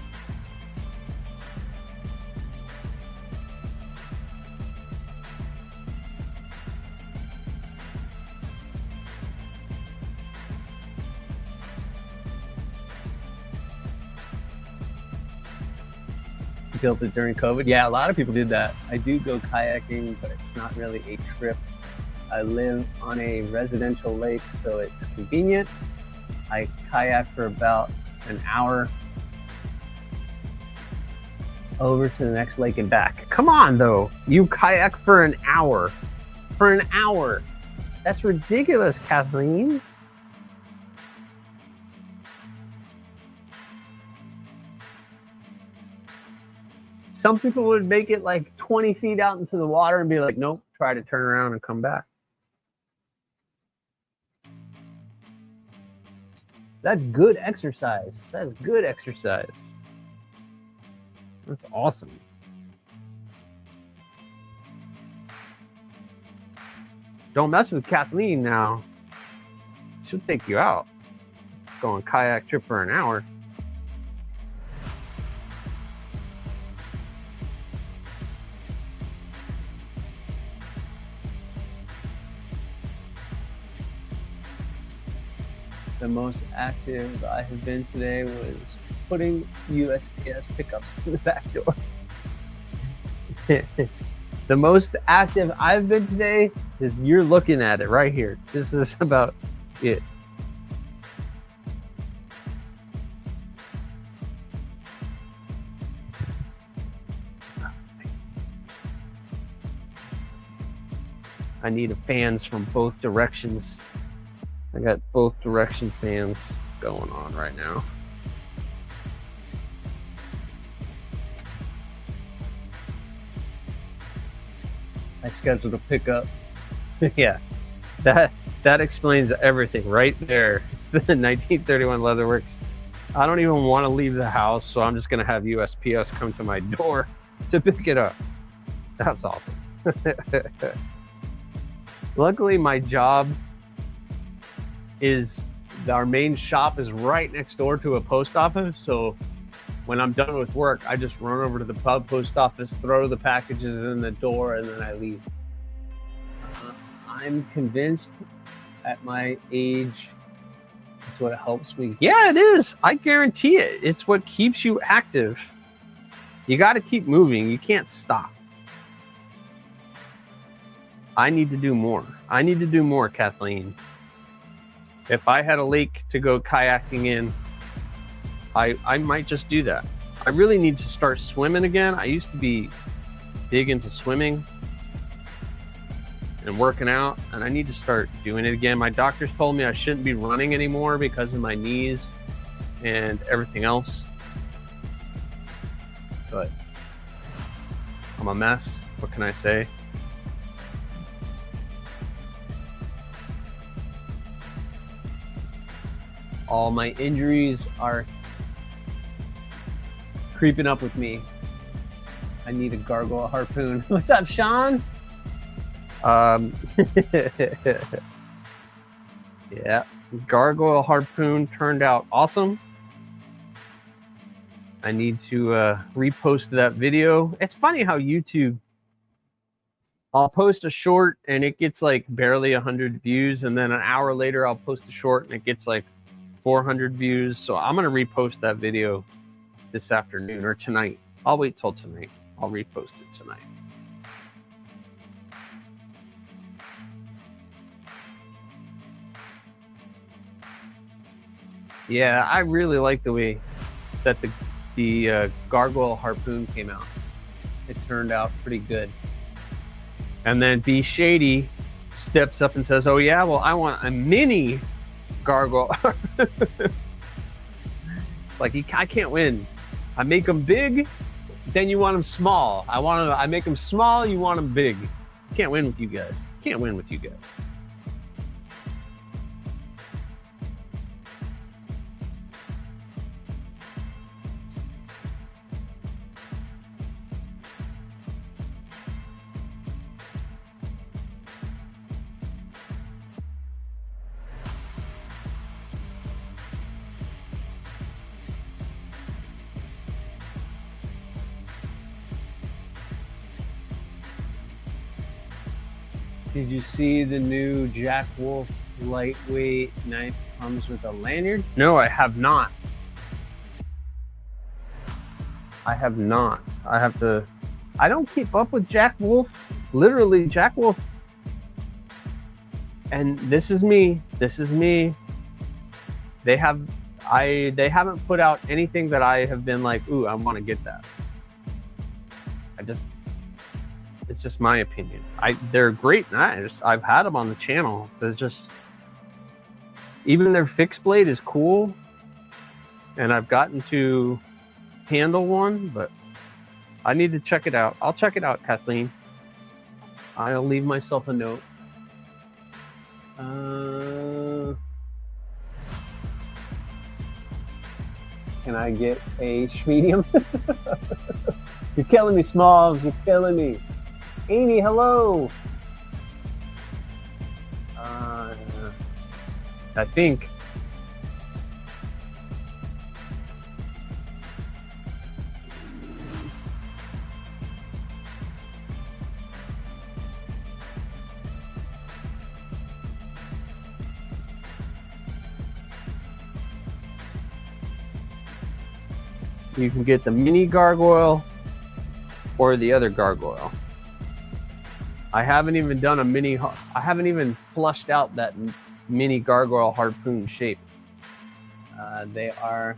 Built it during COVID. Yeah, a lot of people did that. I do go kayaking, but it's not really a trip. I live on a residential lake, so it's convenient. I kayak for about an hour over to the next lake and back. Come on, though. You kayak for an hour. For an hour. That's ridiculous, Kathleen. Some people would make it like 20 feet out into the water and be like, nope, try to turn around and come back. That's good exercise. That's good exercise. That's awesome. Don't mess with Kathleen now. She'll take you out. Go on kayak trip for an hour. The most active I have been today was putting USPS pickups in the back door. The most active I've been today is you're looking at it right here. This is about it. I need fans from both directions. I got both direction fans going on right now. I scheduled a pickup. Yeah, that explains everything right there. It's the 1931 Leatherworks. I don't even want to leave the house, so I'm just going to have USPS come to my door to pick it up. That's awesome. Luckily, my job is our main shop is right next door to a post office. So when I'm done with work, I just run over to the post office, throw the packages in the door, and then I leave. I'm convinced at my age, it's what helps me. Yeah, it is. I guarantee it. It's what keeps you active. You got to keep moving. You can't stop. I need to do more. I need to do more, Kathleen. If I had a lake to go kayaking in, I might just do that. I really need to start swimming again. I used to be big into swimming and working out, and I need to start doing it again. My doctors told me I shouldn't be running anymore because of my knees and everything else. But I'm a mess. What can I say? All my injuries are creeping up with me. I need a gargoyle harpoon. What's up, Sean? Yeah, gargoyle harpoon turned out awesome. I need to repost that video. It's funny how YouTube, I'll post a short and it gets like barely 100 views, and then an hour later I'll post a short and it gets like 400 views. So I'm going to repost that video this afternoon or tonight. I'll wait till tonight. I'll repost it tonight. Yeah, I really like the way that the gargoyle harpoon came out. It turned out pretty good. And then B Shady steps up and says, "Oh yeah, well I want a mini gargoyle." Like I can't win. I make them big, then you want them small. I make them small, you want them big. Can't win with you guys. Can't win with you guys. Did you see the new Jack Wolf lightweight knife comes with a lanyard? No, I have not. I have not. I don't keep up with Jack Wolf. Literally, Jack Wolf. And this is me. This is me. They haven't put out anything that I have been like, ooh, I want to get that. It's just my opinion. They're great knives. I've had them on the channel. There's just, even their fixed blade is cool. And I've gotten to handle one, but I need to check it out. I'll check it out, Kathleen. I'll leave myself a note. Can I get a medium? You're killing me, Smalls. You're killing me. Amy, hello. I think. You can get the mini gargoyle or the other gargoyle. I haven't even done a mini, I haven't even flushed out that mini gargoyle harpoon shape. They are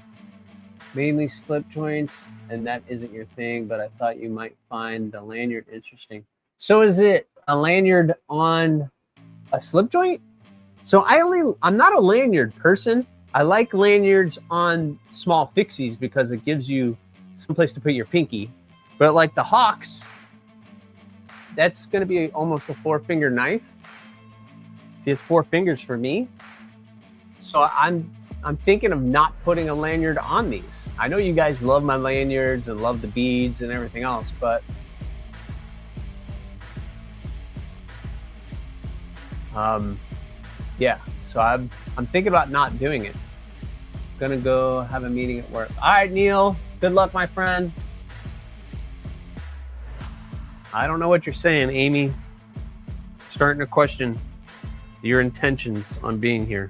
mainly slip joints, and that isn't your thing, but I thought you might find the lanyard interesting. So is it a lanyard on a slip joint? So I'm not a lanyard person. I like lanyards on small fixies because it gives you someplace to put your pinky. But like the Hawks, that's going to be almost a 4-finger knife. See, it's 4 fingers for me. So I'm thinking of not putting a lanyard on these. I know you guys love my lanyards and love the beads and everything else, but yeah. So I'm thinking about not doing it. Gonna go have a meeting at work. All right, Neil. Good luck, my friend. I don't know what you're saying, Amy. Starting to question your intentions on being here.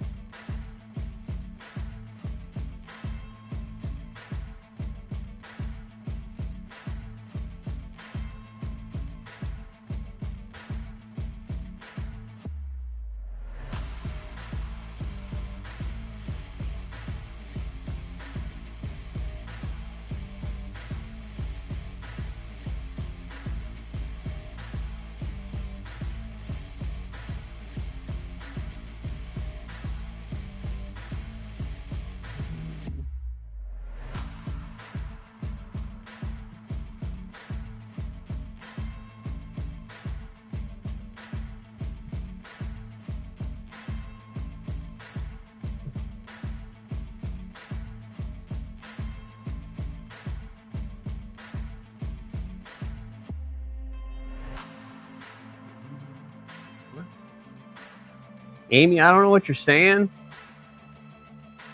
Amy, I don't know what you're saying.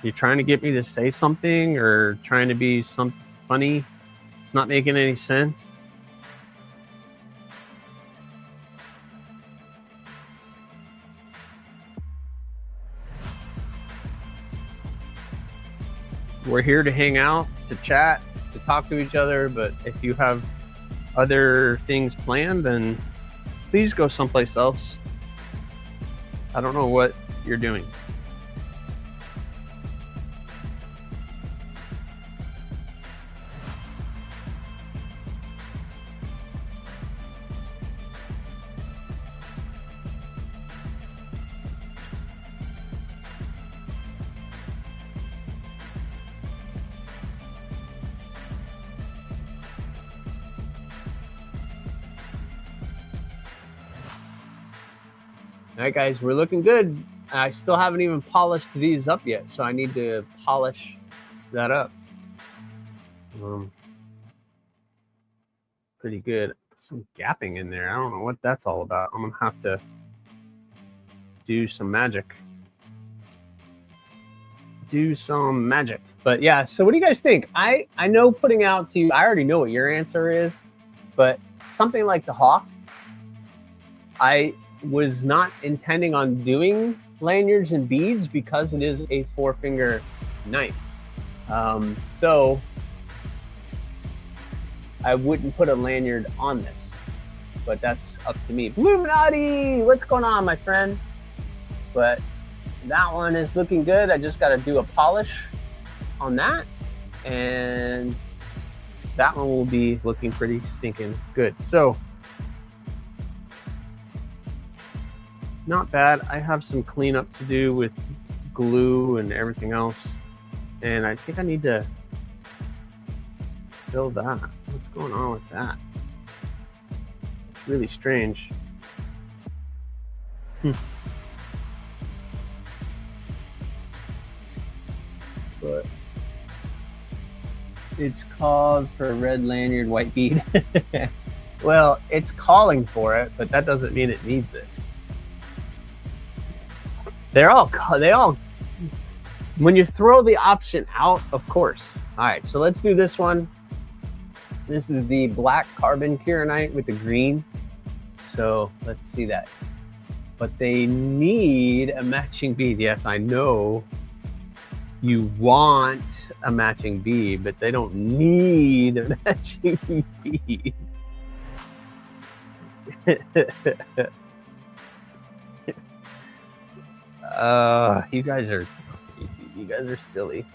You're trying to get me to say something or trying to be something funny. It's not making any sense. We're here to hang out, to chat, to talk to each other, but if you have other things planned, then please go someplace else. I don't know what you're doing. All right, guys, we're looking good. I still haven't even polished these up yet, so I need to polish that up. Pretty good. Some gapping in there. I don't know what that's all about. I'm gonna have to do some magic. But yeah, so what do you guys think? I know putting out to you, I already know what your answer is, but something like the Hawk, I was not intending on doing lanyards and beads because it is a 4-finger knife. So I wouldn't put a lanyard on this, but that's up to me. Illuminati, what's going on, my friend? But that one is looking good. I just got to do a polish on that, and that one will be looking pretty stinking good. So not bad. I have some cleanup to do with glue and everything else, and I think I need to fill that. What's going on with that? It's really strange. But It's called for a red lanyard, white bead. Well, it's calling for it, but that doesn't mean it needs it. They all, when you throw the option out, of course. All right, so let's do this one. This is the black carbon kieranite with the green. So let's see that. But they need a matching bead. Yes, I know you want a matching bead, but they don't need a matching bead. You guys are silly.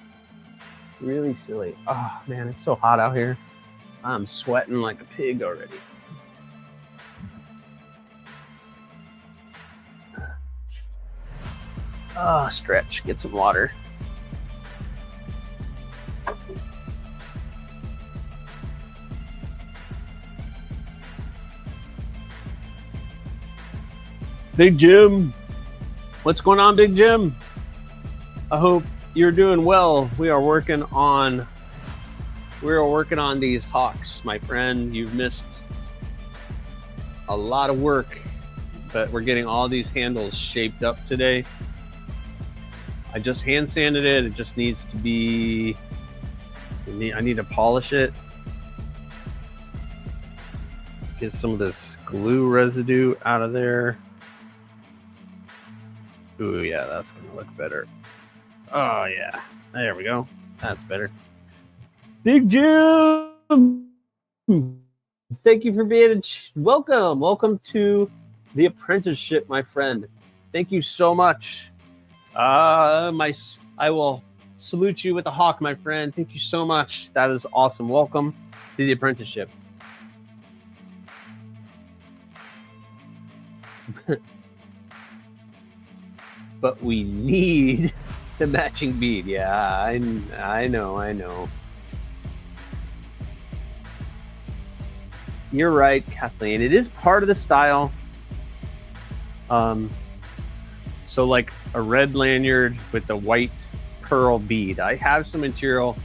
Really silly. Oh man, it's so hot out here. I'm sweating like a pig already. Oh, stretch, get some water. Big Jim, what's going on, Big Jim? I hope you're doing well. We are working on these hawks, my friend. You've missed a lot of work, but we're getting all these handles shaped up today. I just hand sanded it. It just needs to be, I need to polish it. Get some of this glue residue out of there. Ooh, yeah, that's gonna look better. Oh yeah, there we go. That's better. Big Jim, thank you for being welcome to the apprenticeship, my friend. Thank you so much. I will salute you with a hawk, my friend. Thank you so much. That is awesome. Welcome to the apprenticeship. But we need the matching bead. Yeah, I know. You're right, Kathleen. It is part of the style. So like a red lanyard with the white pearl bead. I have some material.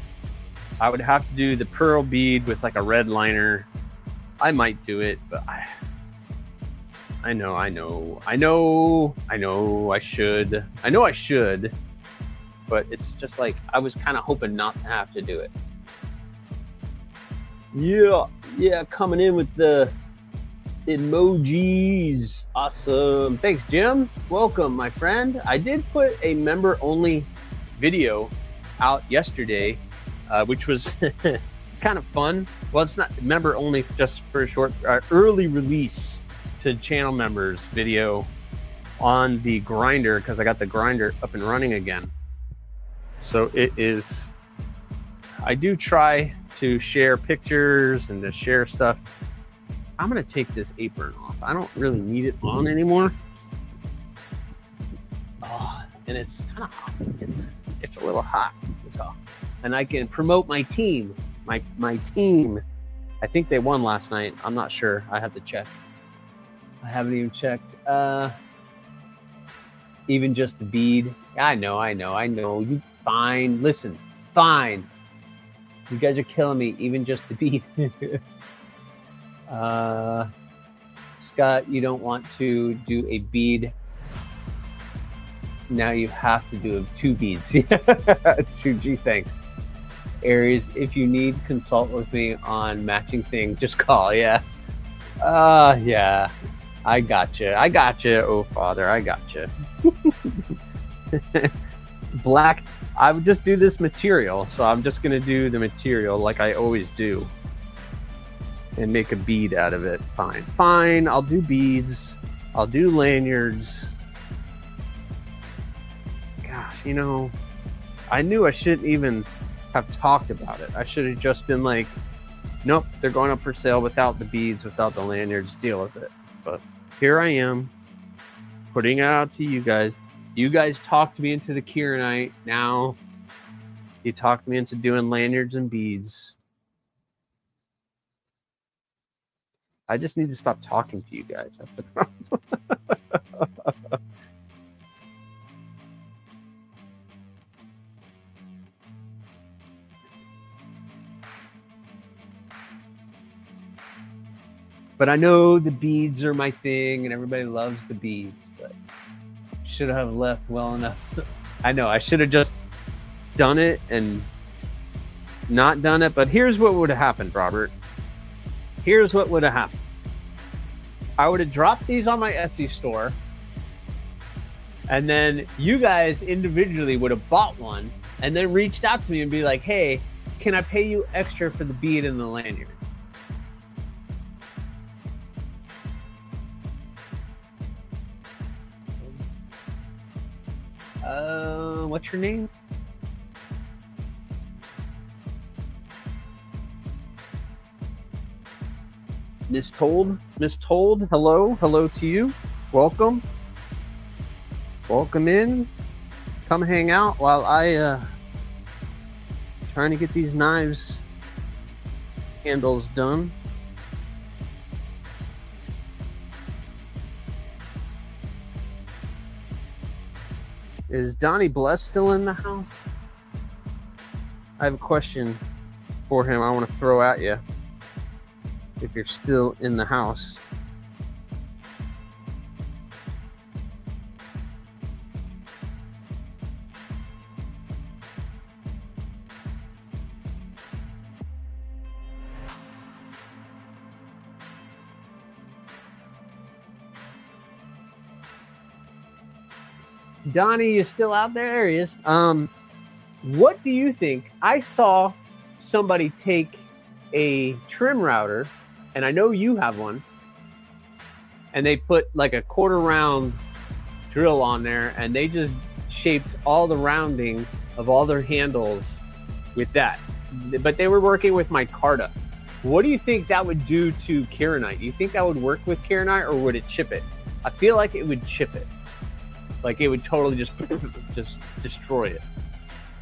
I would have to do the pearl bead with like a red liner. I might do it, but I know I should, but it's just like I was kind of hoping not to have to do it. Yeah, coming in with the emojis. Awesome. Thanks, Jim. Welcome, my friend. I did put a member-only video out yesterday, which was kind of fun. Well, it's not member-only, just for a short early release to channel members video on the grinder, because I got the grinder up and running again. So it is, I do try to share pictures and to share stuff. I'm gonna take this apron off. I don't really need it on anymore. Oh, and it's kind of hot. It's a little hot. And I can promote my team. My team. I think they won last night. I'm not sure. I have to check. I haven't even checked. Even just the bead. I know. You fine. Listen, fine. You guys are killing me. Even just the bead. Scott, you don't want to do a bead. Now you have to do 2 beads. 2G, thanks. Aries, if you need consult with me on matching thing, just call. Yeah. Yeah. I gotcha. Oh, Father, I gotcha. Black. I would just do this material. So I'm just going to do the material like I always do and make a bead out of it. Fine. I'll do beads. I'll do lanyards. Gosh, I knew I shouldn't even have talked about it. I should have just been like, nope, they're going up for sale without the beads, without the lanyards, deal with it. But here I am, putting it out to you guys. You guys talked me into the kieranite. Now you talked me into doing lanyards and beads. I just need to stop talking to you guys. That's the problem. But I know the beads are my thing, and everybody loves the beads. But should have left well enough. I know I should have just done it and not done it. But here's what would have happened, Robert. Here's what would have happened. I would have dropped these on my Etsy store, and then you guys individually would have bought one and then reached out to me and be like, hey, can I pay you extra for the bead and the lanyard? What's your name? Miss Told, hello to you. Welcome in. Come hang out while I trying to get these knives handles done. Is Donnie Bless still in the house? I have a question for him I want to throw at you. If you're still in the house. Donnie, you still out there? There he is. What do you think? I saw somebody take a trim router, and I know you have one, and they put like a quarter round drill on there, and they just shaped all the rounding of all their handles with that. But they were working with micarta. What do you think that would do to kieranite? Do you think that would work with kieranite, or would it chip it? I feel like it would chip it. Like it would totally just destroy it.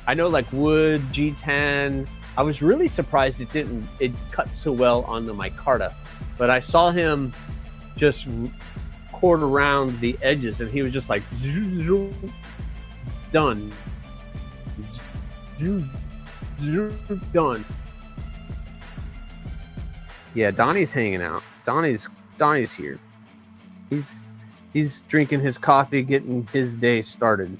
I know like wood, G10. I was really surprised it cut so well on the micarta, but I saw him just quarter around the edges, and he was just like done, done. Yeah, Donnie's hanging out. Donnie's here. He's drinking his coffee, getting his day started.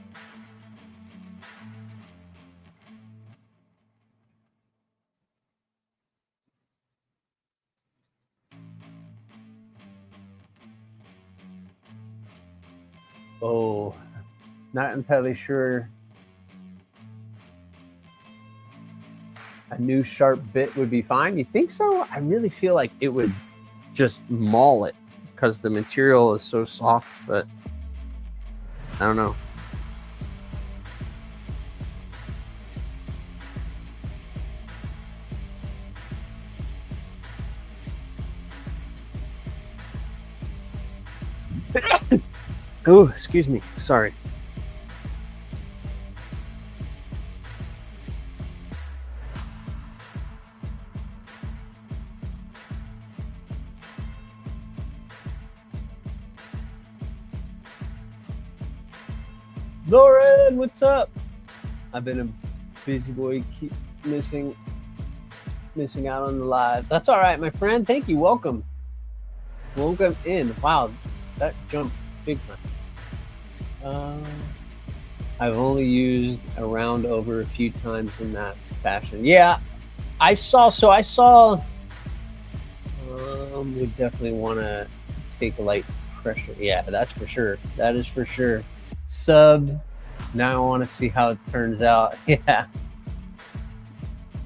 Oh, not entirely sure. A new sharp bit would be fine. You think so? I really feel like it would just maul it because the material is so soft, but I don't know. Oh, excuse me. Sorry. Lauren, what's up? I've been a busy boy, keep missing out on the lives. That's all right, my friend. Thank you. Welcome in. Wow, that jumped big time. I've only used a round over a few times in that fashion. Yeah, I saw. We definitely want to take light pressure. Yeah, that's for sure. That is for sure. Subbed. Now I want to see how it turns out. Yeah.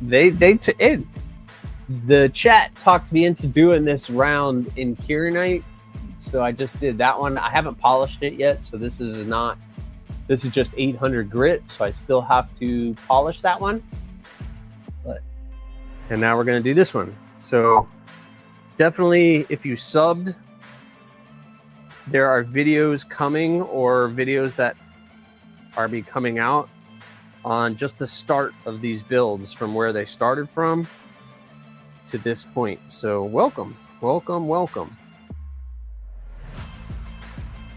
The chat talked me into doing this round in kieranite, so I just did that one. I haven't polished it yet, so this is just 800 grit, so I still have to polish that one. And now we're gonna do this one. So definitely, if you subbed, there are videos coming, or videos that are coming out on just the start of these builds, from where they started from to this point. So welcome.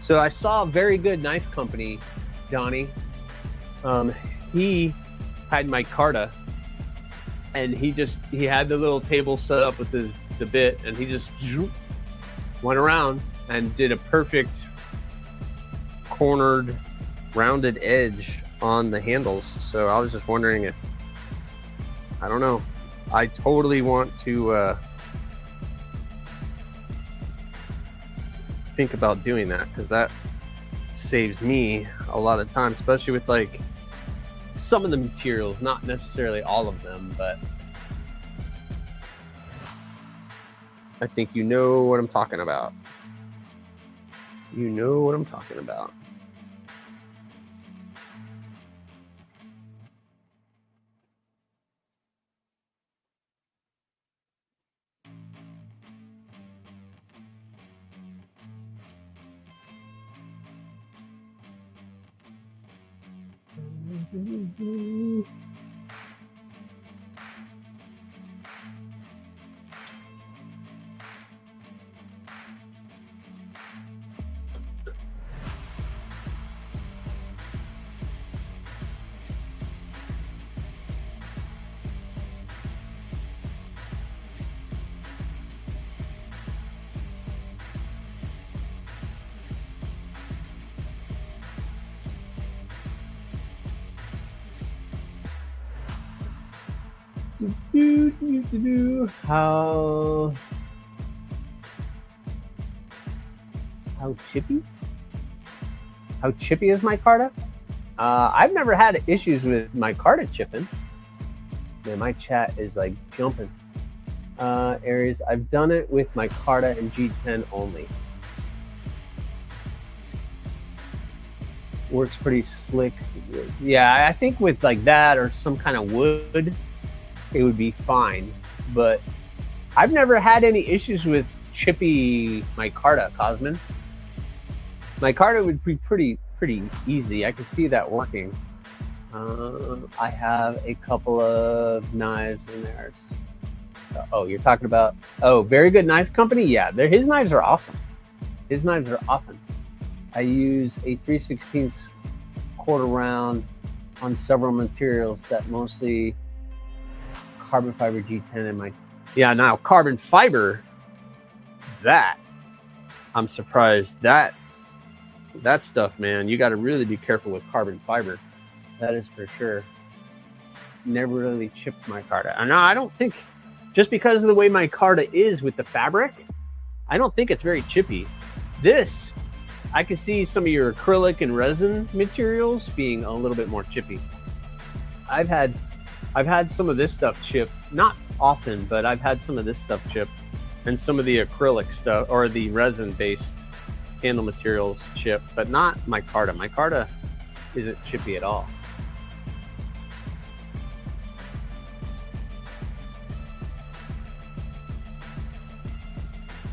So I saw a very good knife company, Donnie. He had micarta, and he had the little table set up with the bit, and he just went around and did a perfect cornered, rounded edge on the handles. So I was just wondering if, I don't know, I totally want to think about doing that, because that saves me a lot of time, especially with like some of the materials, not necessarily all of them, but I think you know what I'm talking about. You know what I'm talking about. How chippy? How chippy is my Carta? I've never had issues with my Carta chipping. Man, my chat is like jumping. Aries, I've done it with my Carta and G10 only. Works pretty slick. Yeah, I think with like that or some kind of wood, it would be fine. But I've never had any issues with chippy micarta, Cosmin. Micarta would be pretty easy. I can see that working. I have a couple of knives in there. Oh, you're talking about, oh, Very Good Knife Company? Yeah, his knives are awesome. His knives are awesome. I use a 3/16 quarter round on several materials that mostly carbon fiber G10 in my, yeah, now carbon fiber, that I'm surprised that stuff, man, you got to really be careful with carbon fiber. That is for sure. Never really chipped my Carta. No, I don't think, just because of the way my Carta is with the fabric, I don't think it's very chippy. This, I can see some of your acrylic and resin materials being a little bit more chippy. I've had some of this stuff chip, not often, but I've had some of this stuff chip, and some of the acrylic stuff or the resin-based handle materials chip, but not micarta. Micarta isn't chippy at all.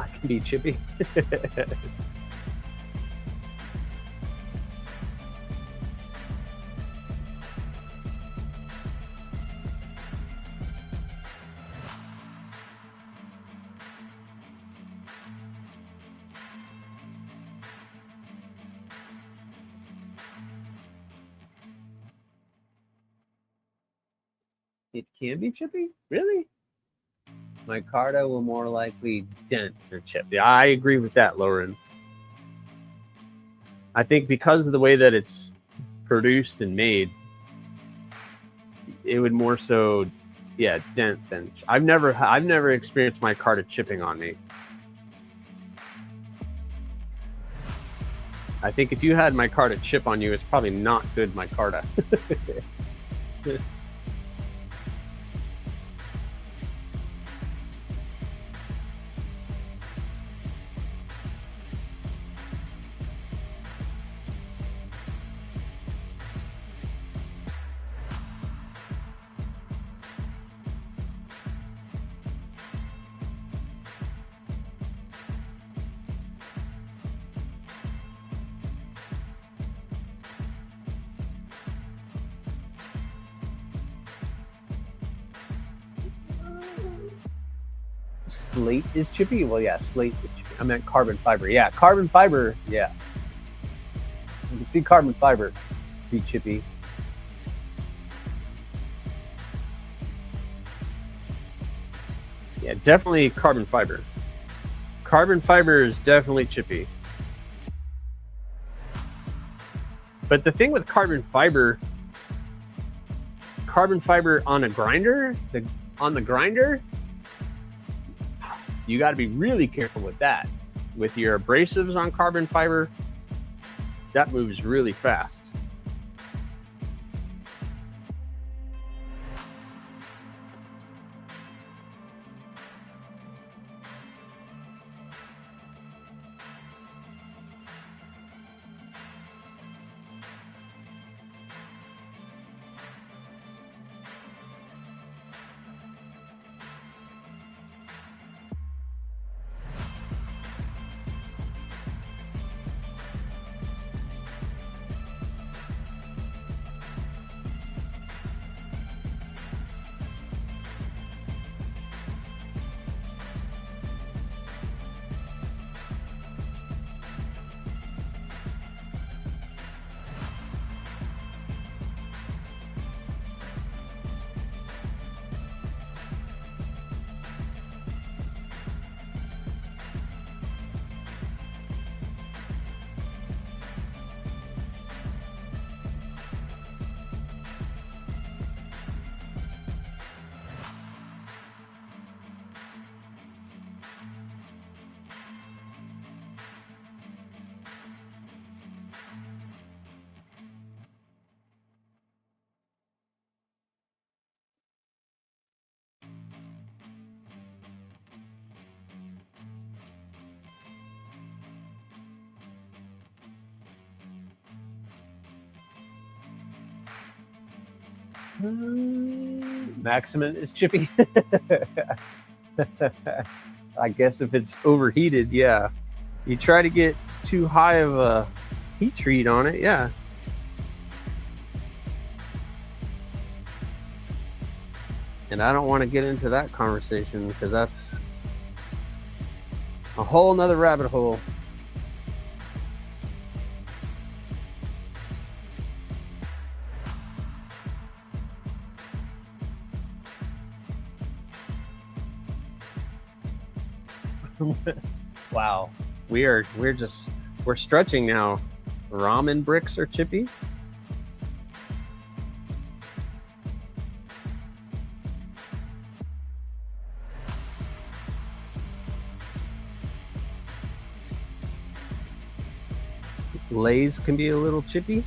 I can be chippy. It can be chippy? Really? Micarta will more likely dent than chip. Yeah, I agree with that, Lauren. I think because of the way that it's produced and made, it would more so, yeah, dent than. I've never experienced micarta chipping on me. I think if you had micarta chip on you, it's probably not good micarta. Slate is chippy? Well, yeah, slate is chippy. I meant carbon fiber. Yeah, carbon fiber, yeah. You can see carbon fiber be chippy. Yeah, definitely carbon fiber. Carbon fiber is definitely chippy. But the thing with carbon fiber on a grinder, on the grinder, you got to be really careful with that. With your abrasives on carbon fiber, that moves really fast. Maximum is chippy. I guess if it's overheated, yeah. You try to get too high of a heat treat on it, yeah. And I don't want to get into that conversation because that's a whole nother rabbit hole. Wow, we're stretching now. Ramen bricks are chippy. Lay's can be a little chippy.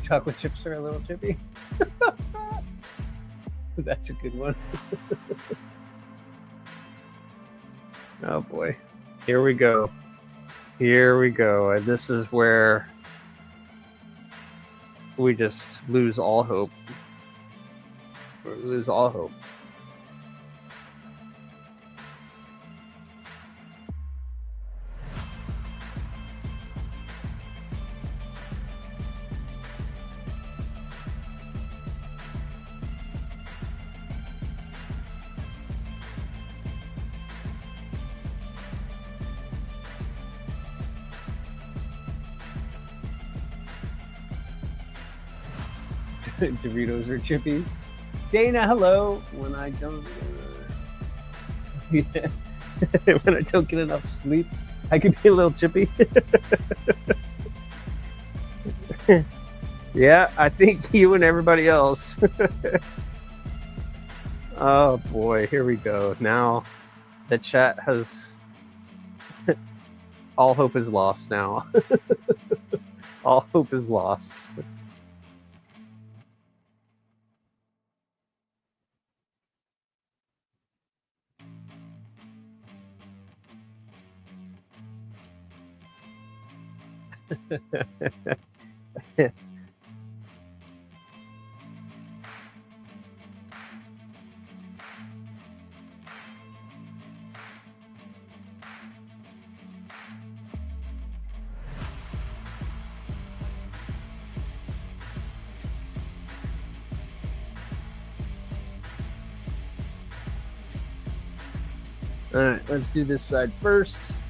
Chocolate chips are a little chippy. That's a good one. Oh boy. Here we go. Here we go. And this is where we just lose all hope. We lose all hope. Doritos are chippy. Dana, hello. When I don't when I don't get enough sleep, I can be a little chippy. Yeah, I think you and everybody else. Oh boy, here we go. Now the chat has all hope is lost now. All hope is lost. All right, let's do this side first.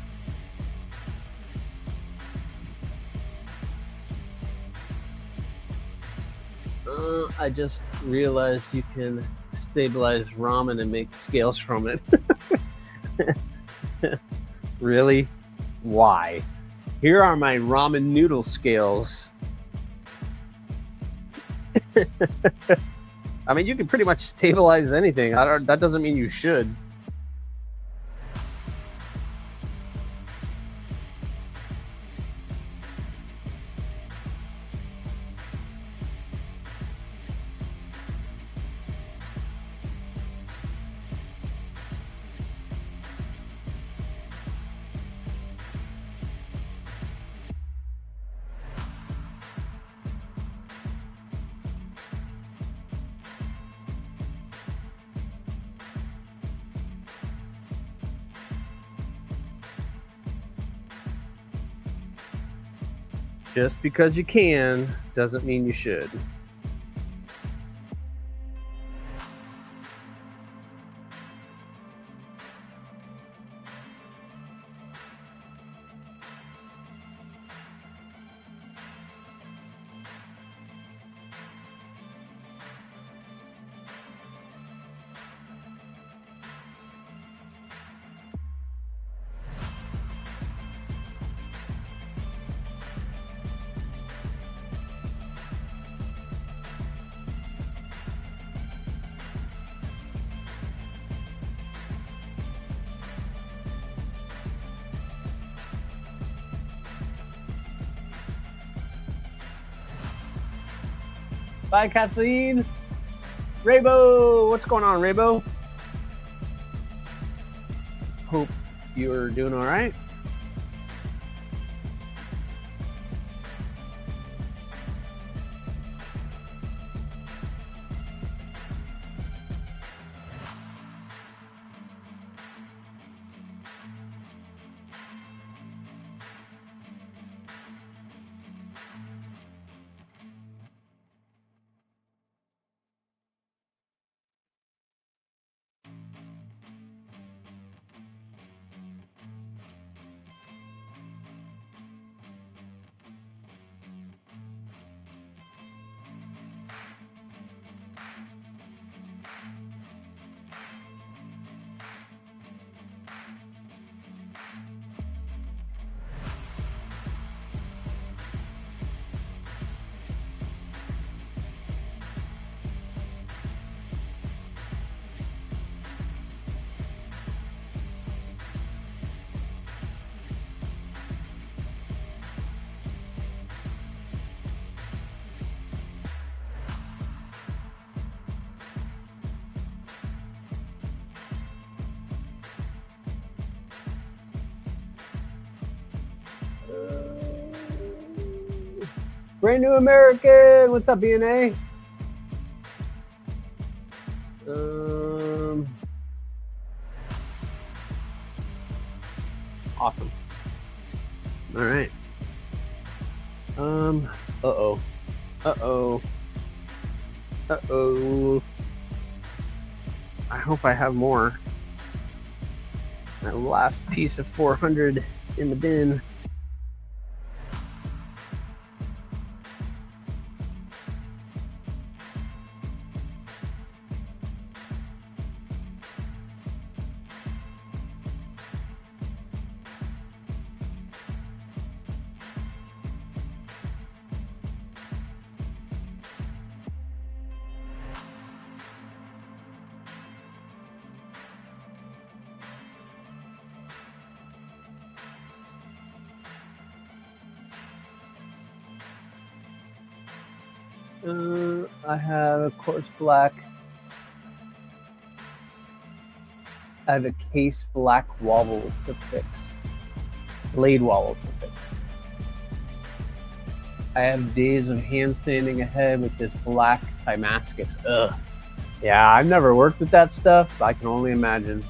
I just realized you can stabilize ramen and make scales from it. Really? Why? Here are my ramen noodle scales. I mean, you can pretty much stabilize anything. That doesn't mean you should. Just because you can doesn't mean you should. Bye, Kathleen. Raybo, what's going on, Raybo? Hope you're doing all right. Brand New American, what's up, BNA? Awesome. All right. Uh-oh. I hope I have more. That last piece of 400 in the bin. I have a coarse black. I have a case black wobble to fix. Blade wobble to fix. I have days of hand sanding ahead with this black Damascus. Ugh. Yeah, I've never worked with that stuff, but I can only imagine.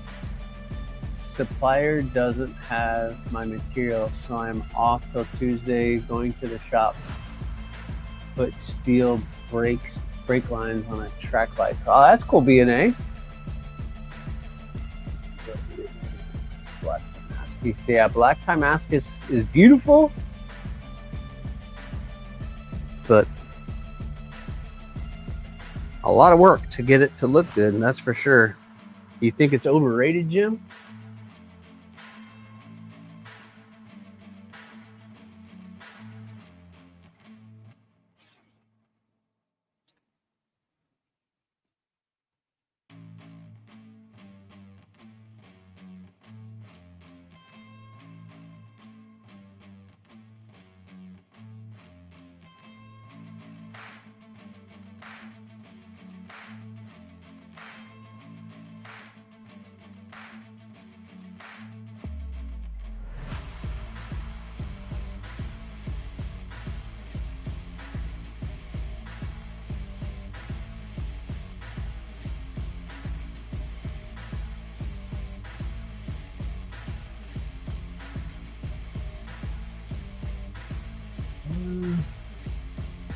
Supplier doesn't have my material, so I'm off till Tuesday, going to the shop. Put steel brake lines on a track bike. Oh, that's cool, B&A. Black Timascus. Yeah, Black Timascus is beautiful, but a lot of work to get it to look good, and that's for sure. You think it's overrated, Jim?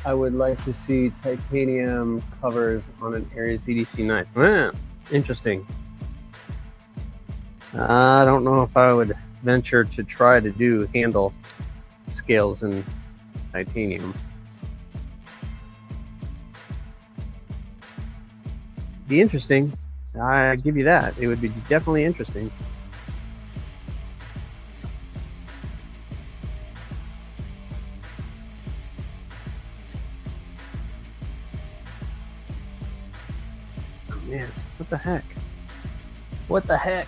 I would like to see titanium covers on an AriesEDC knife. Interesting. I don't know if I would venture to try to do handle scales in titanium. Be interesting. I give you that. It would be definitely interesting. Man, what the heck? What the heck?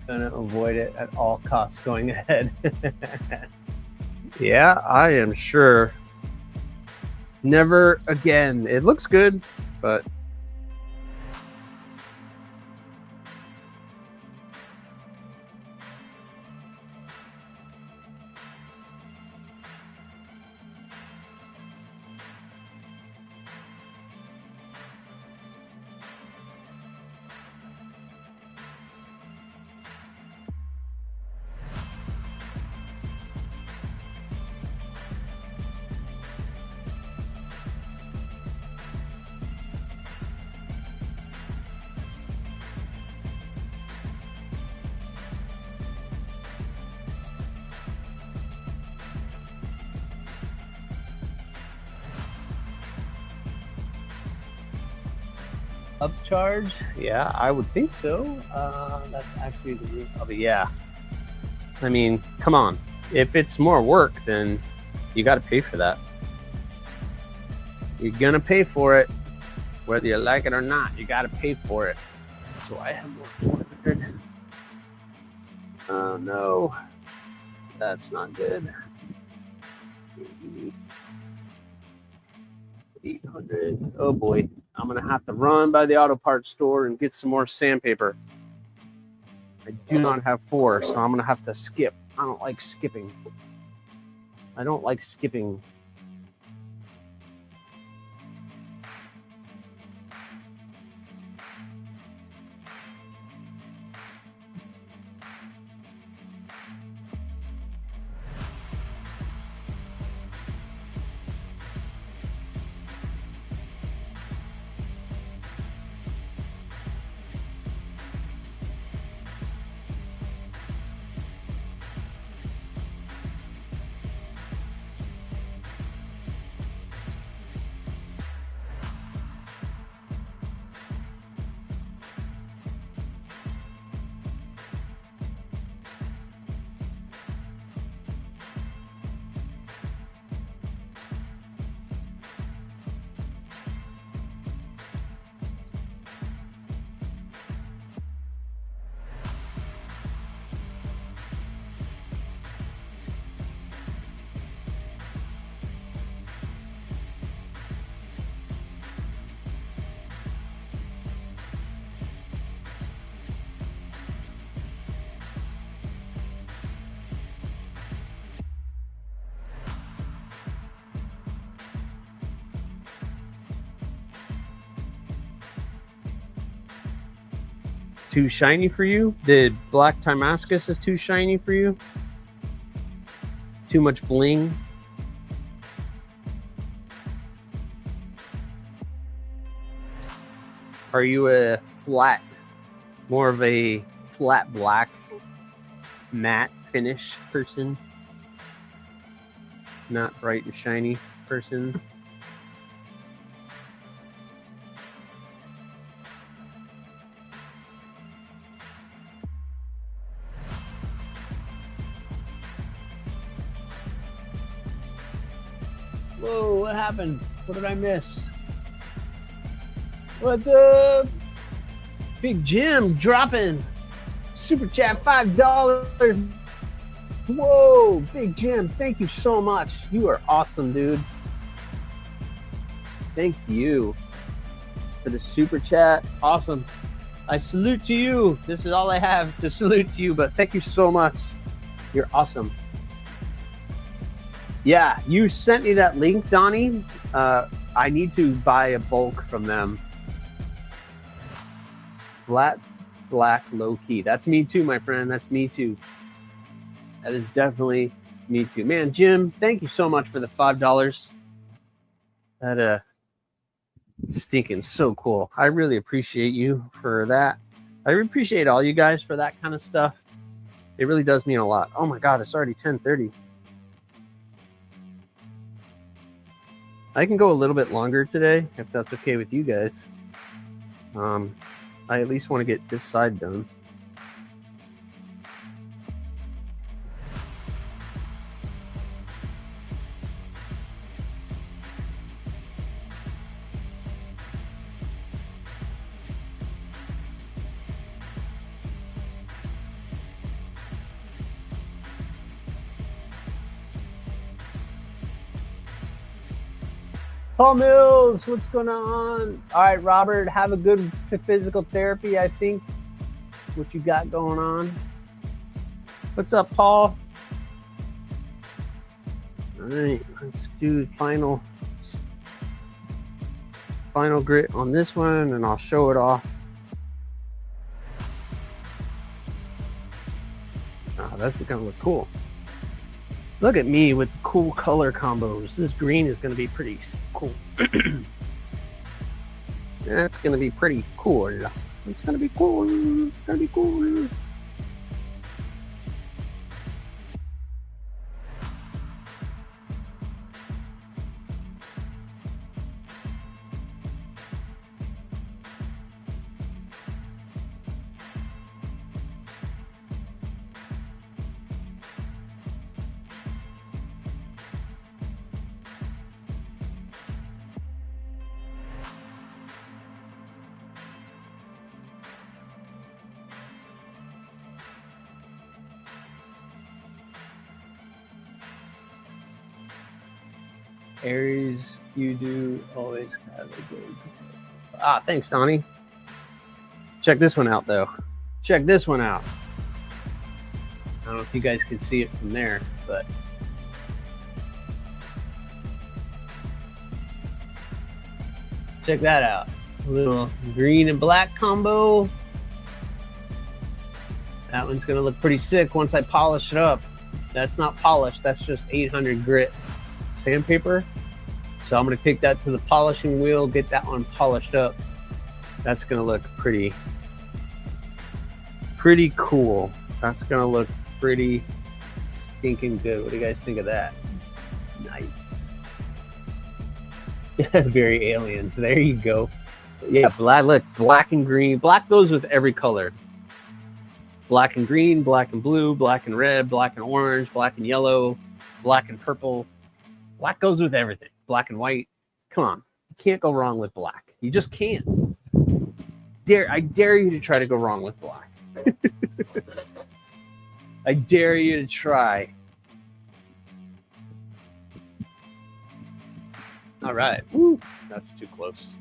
Gonna avoid it at all costs going ahead. Yeah, I am sure. Never again. It looks good, but upcharge? Yeah, I would think so. That's actually the root of it. Yeah. I mean, come on. If it's more work, then you got to pay for that. You're going to pay for it. Whether you like it or not, you got to pay for it. So I have more 400. Oh, no. That's not good. 800. Oh, boy. I'm going to have to run by the auto parts store and get some more sandpaper. I do not have 4, so I'm going to have to skip. I don't like skipping. I don't like skipping. Too shiny for you? The Black Timascus is too shiny for you? Too much bling. Are you a flat, more of a flat black matte finish person? Not bright and shiny person? Whoa, what happened? What did I miss? What's up? Big Jim dropping super chat $5. Whoa, Big Jim, thank you so much. You are awesome, dude. Thank you for the super chat. Awesome. I salute to you. This is all I have to salute to you, but thank you so much. You're awesome. Yeah, you sent me that link, Donnie. I need to buy a bulk from them. Flat, black, low key. That's me too, my friend. That's me too. That is definitely me too. Man, Jim, thank you so much for the $5. That stinking so cool. I really appreciate you for that. I appreciate all you guys for that kind of stuff. It really does mean a lot. Oh my God, it's already 10:30. I can go a little bit longer today, if that's okay with you guys. I at least want to get this side done. Paul Mills, what's going on? All right, Robert, have a good physical therapy, I think. What you got going on? What's up, Paul? All right, let's do final grit on this one, and I'll show it off. Oh, that's gonna look cool. Look at me with cool color combos. This green is going to be pretty cool. That's going to be pretty cool. It's going to be cool. It's going to be cool. Aries, you do always have a good. Thanks, Donnie. Check this one out, though. Check this one out. I don't know if you guys can see it from there, but check that out. A little green and black combo. That one's going to look pretty sick once I polish it up. That's not polished. That's just 800 grit sandpaper. So I'm going to take that to the polishing wheel, get that one polished up. That's going to look pretty cool. That's going to look pretty stinking good. What do you guys think of that? Nice. Very aliens. There you go. Yeah, black. Look, black and green. Black goes with every color. Black and green, black and blue, black and red, black and orange, black and yellow, black and purple. Black goes with everything. Black and white. Come on. You can't go wrong with black. You just can't. I dare you to try to go wrong with black. I dare you to try. All right. Woo. That's too close.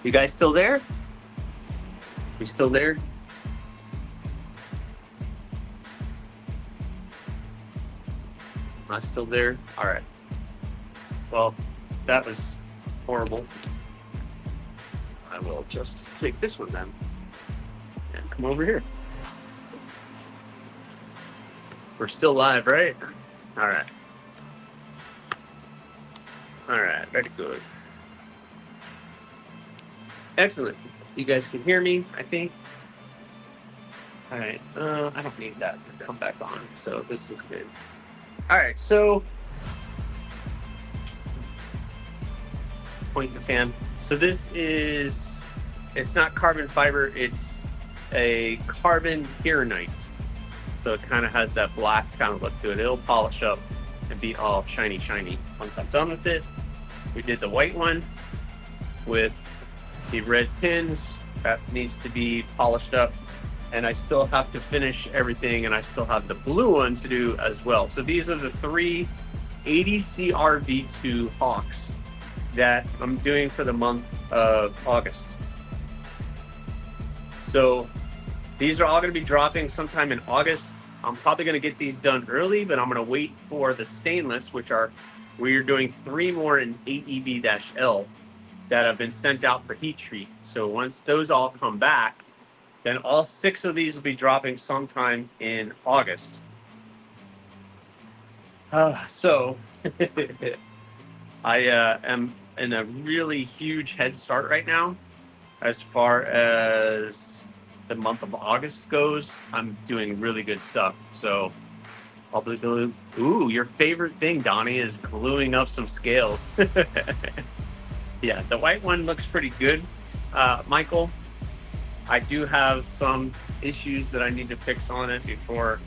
You guys still there? We still there? Am I still there? All right. Well, that was horrible. I will just take this one then and come over here. We're still live, right? All right. All right, very good. Excellent. You guys can hear me, I think. All right. I don't need that to come back on, so this is good. All right, so point the fan. So this is, it's not carbon fiber, it's a carbon Pyranite. So it kind of has that black kind of look to it. It'll polish up and be all shiny, shiny. Once I'm done with it, we did the white one with the red pins. That needs to be polished up. And I still have to finish everything, and I still have the blue one to do as well. So these are the 3 ADC V2 Hawks that I'm doing for the month of August. So these are all going to be dropping sometime in August. I'm probably going to get these done early, but I'm going to wait for the stainless, which are, we're doing 3 more in AEB-L that have been sent out for heat treat. So once those all come back, then all 6 of these will be dropping sometime in August. So I am in a really huge head start right now. As far as the month of August goes, I'm doing really good stuff. So I'll be doing, ooh, your favorite thing, Donnie, is gluing up some scales. Yeah, the white one looks pretty good, Michael. I do have some issues that I need to fix on it before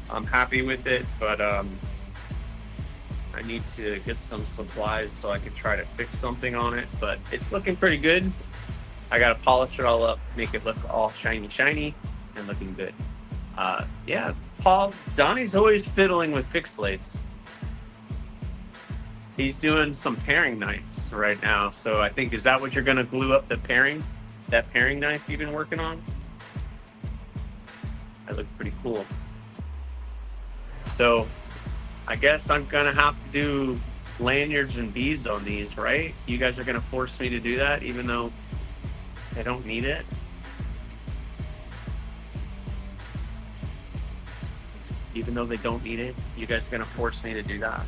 I'm happy with it, but I need to get some supplies so I can try to fix something on it, but it's looking pretty good. I got to polish it all up, make it look all shiny, shiny, and looking good. Yeah, Paul, Donnie's always fiddling with fixed blades. He's doing some paring knives right now, so I think, is that what you're going to glue up the paring? That paring knife you've been working on? That looked pretty cool. So I guess I'm gonna have to do lanyards and beads on these, right? You guys are gonna force me to do that even though I don't need it? Even though they don't need it, you guys are gonna force me to do that.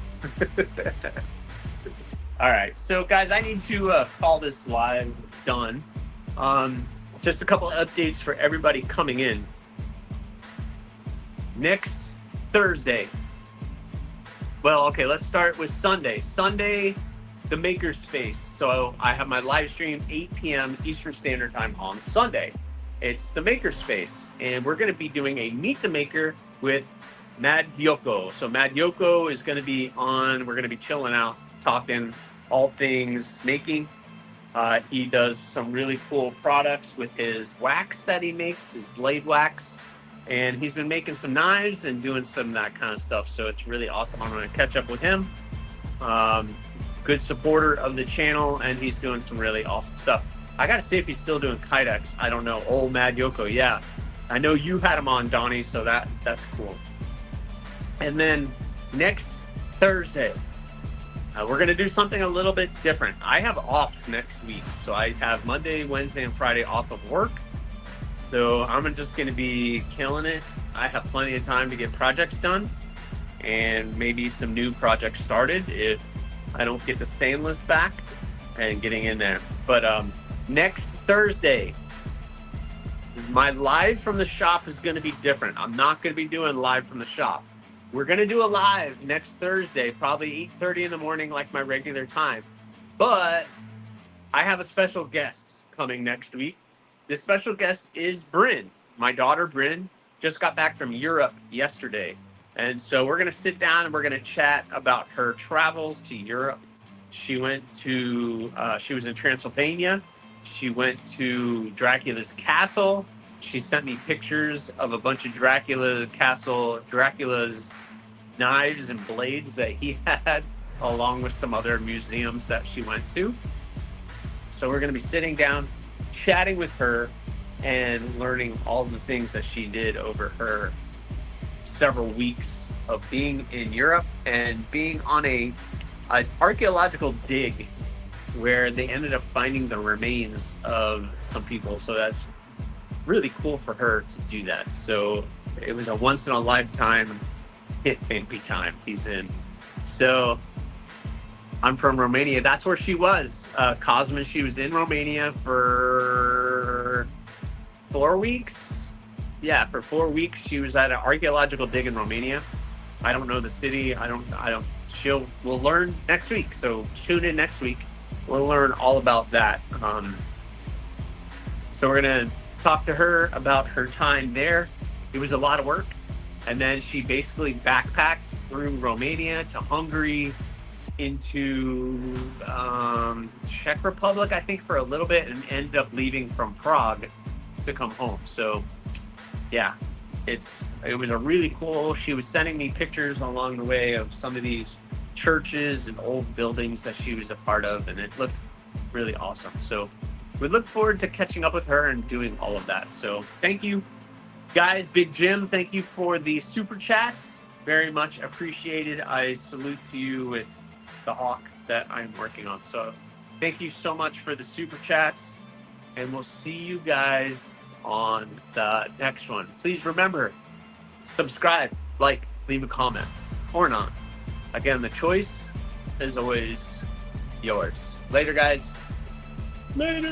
All right, so guys, I need to call this live done. Just a couple of updates for everybody coming in. Next Thursday. Well, okay, let's start with Sunday. Sunday, the Makerspace. So I have my live stream 8 p.m. Eastern Standard Time on Sunday. It's the Makerspace, and we're going to be doing a Meet the Maker with Mad Yoko. So Mad Yoko is going to be on. We're going to be chilling out, talking all things making. He does some really cool products with his wax that he makes, his blade wax. And he's been making some knives and doing some of that kind of stuff. So it's really awesome. I'm going to catch up with him. Good supporter of the channel, and he's doing some really awesome stuff. I got to see if he's still doing Kydex. I don't know. Old Mad Yoko, yeah. I know you had him on, Donnie, so that's cool. And then next Thursday, we're going to do something a little bit different. I have off next week. So I have Monday, Wednesday, and Friday off of work. So I'm just going to be killing it. I have plenty of time to get projects done and maybe some new projects started if I don't get the stainless back and getting in there. But next Thursday, my live from the shop is going to be different. I'm not going to be doing live from the shop. We're going to do a live next Thursday, probably 8:30 in the morning like my regular time. But I have a special guest coming next week. The special guest is Bryn. My daughter, Bryn, just got back from Europe yesterday. And so we're going to sit down and we're going to chat about her travels to Europe. She went to, she was in Transylvania. She went to Dracula's castle. She sent me pictures of a bunch of Dracula's knives and blades that he had, along with some other museums that she went to. So we're going to be sitting down, chatting with her, and learning all the things that she did over her several weeks of being in Europe and being on an archaeological dig where they ended up finding the remains of some people. So that's really cool for her to do that. So it was a once in a lifetime hit Fampi time he's in. So I'm from Romania. That's where she was. Cosma, she was in Romania for 4 weeks. Yeah, for 4 weeks. She was at an archaeological dig in Romania. I don't know the city. We'll learn next week. So tune in next week. We'll learn all about that. So we're going to talk to her about her time there. It was a lot of work. And then she basically backpacked through Romania to Hungary, into Czech Republic, I think, for a little bit, and ended up leaving from Prague to come home. So yeah, it was a really cool. She was sending me pictures along the way of some of these churches and old buildings that she was a part of, and it looked really awesome. So we look forward to catching up with her and doing all of that. So thank you guys. Big Jim, thank you for the super chats, very much appreciated. I salute to you with the hawk that I'm working on. So thank you so much for the super chats, and we'll see you guys on the next one. Please remember, subscribe, like, leave a comment, or not. Again, the choice is always yours. Later, guys. Later.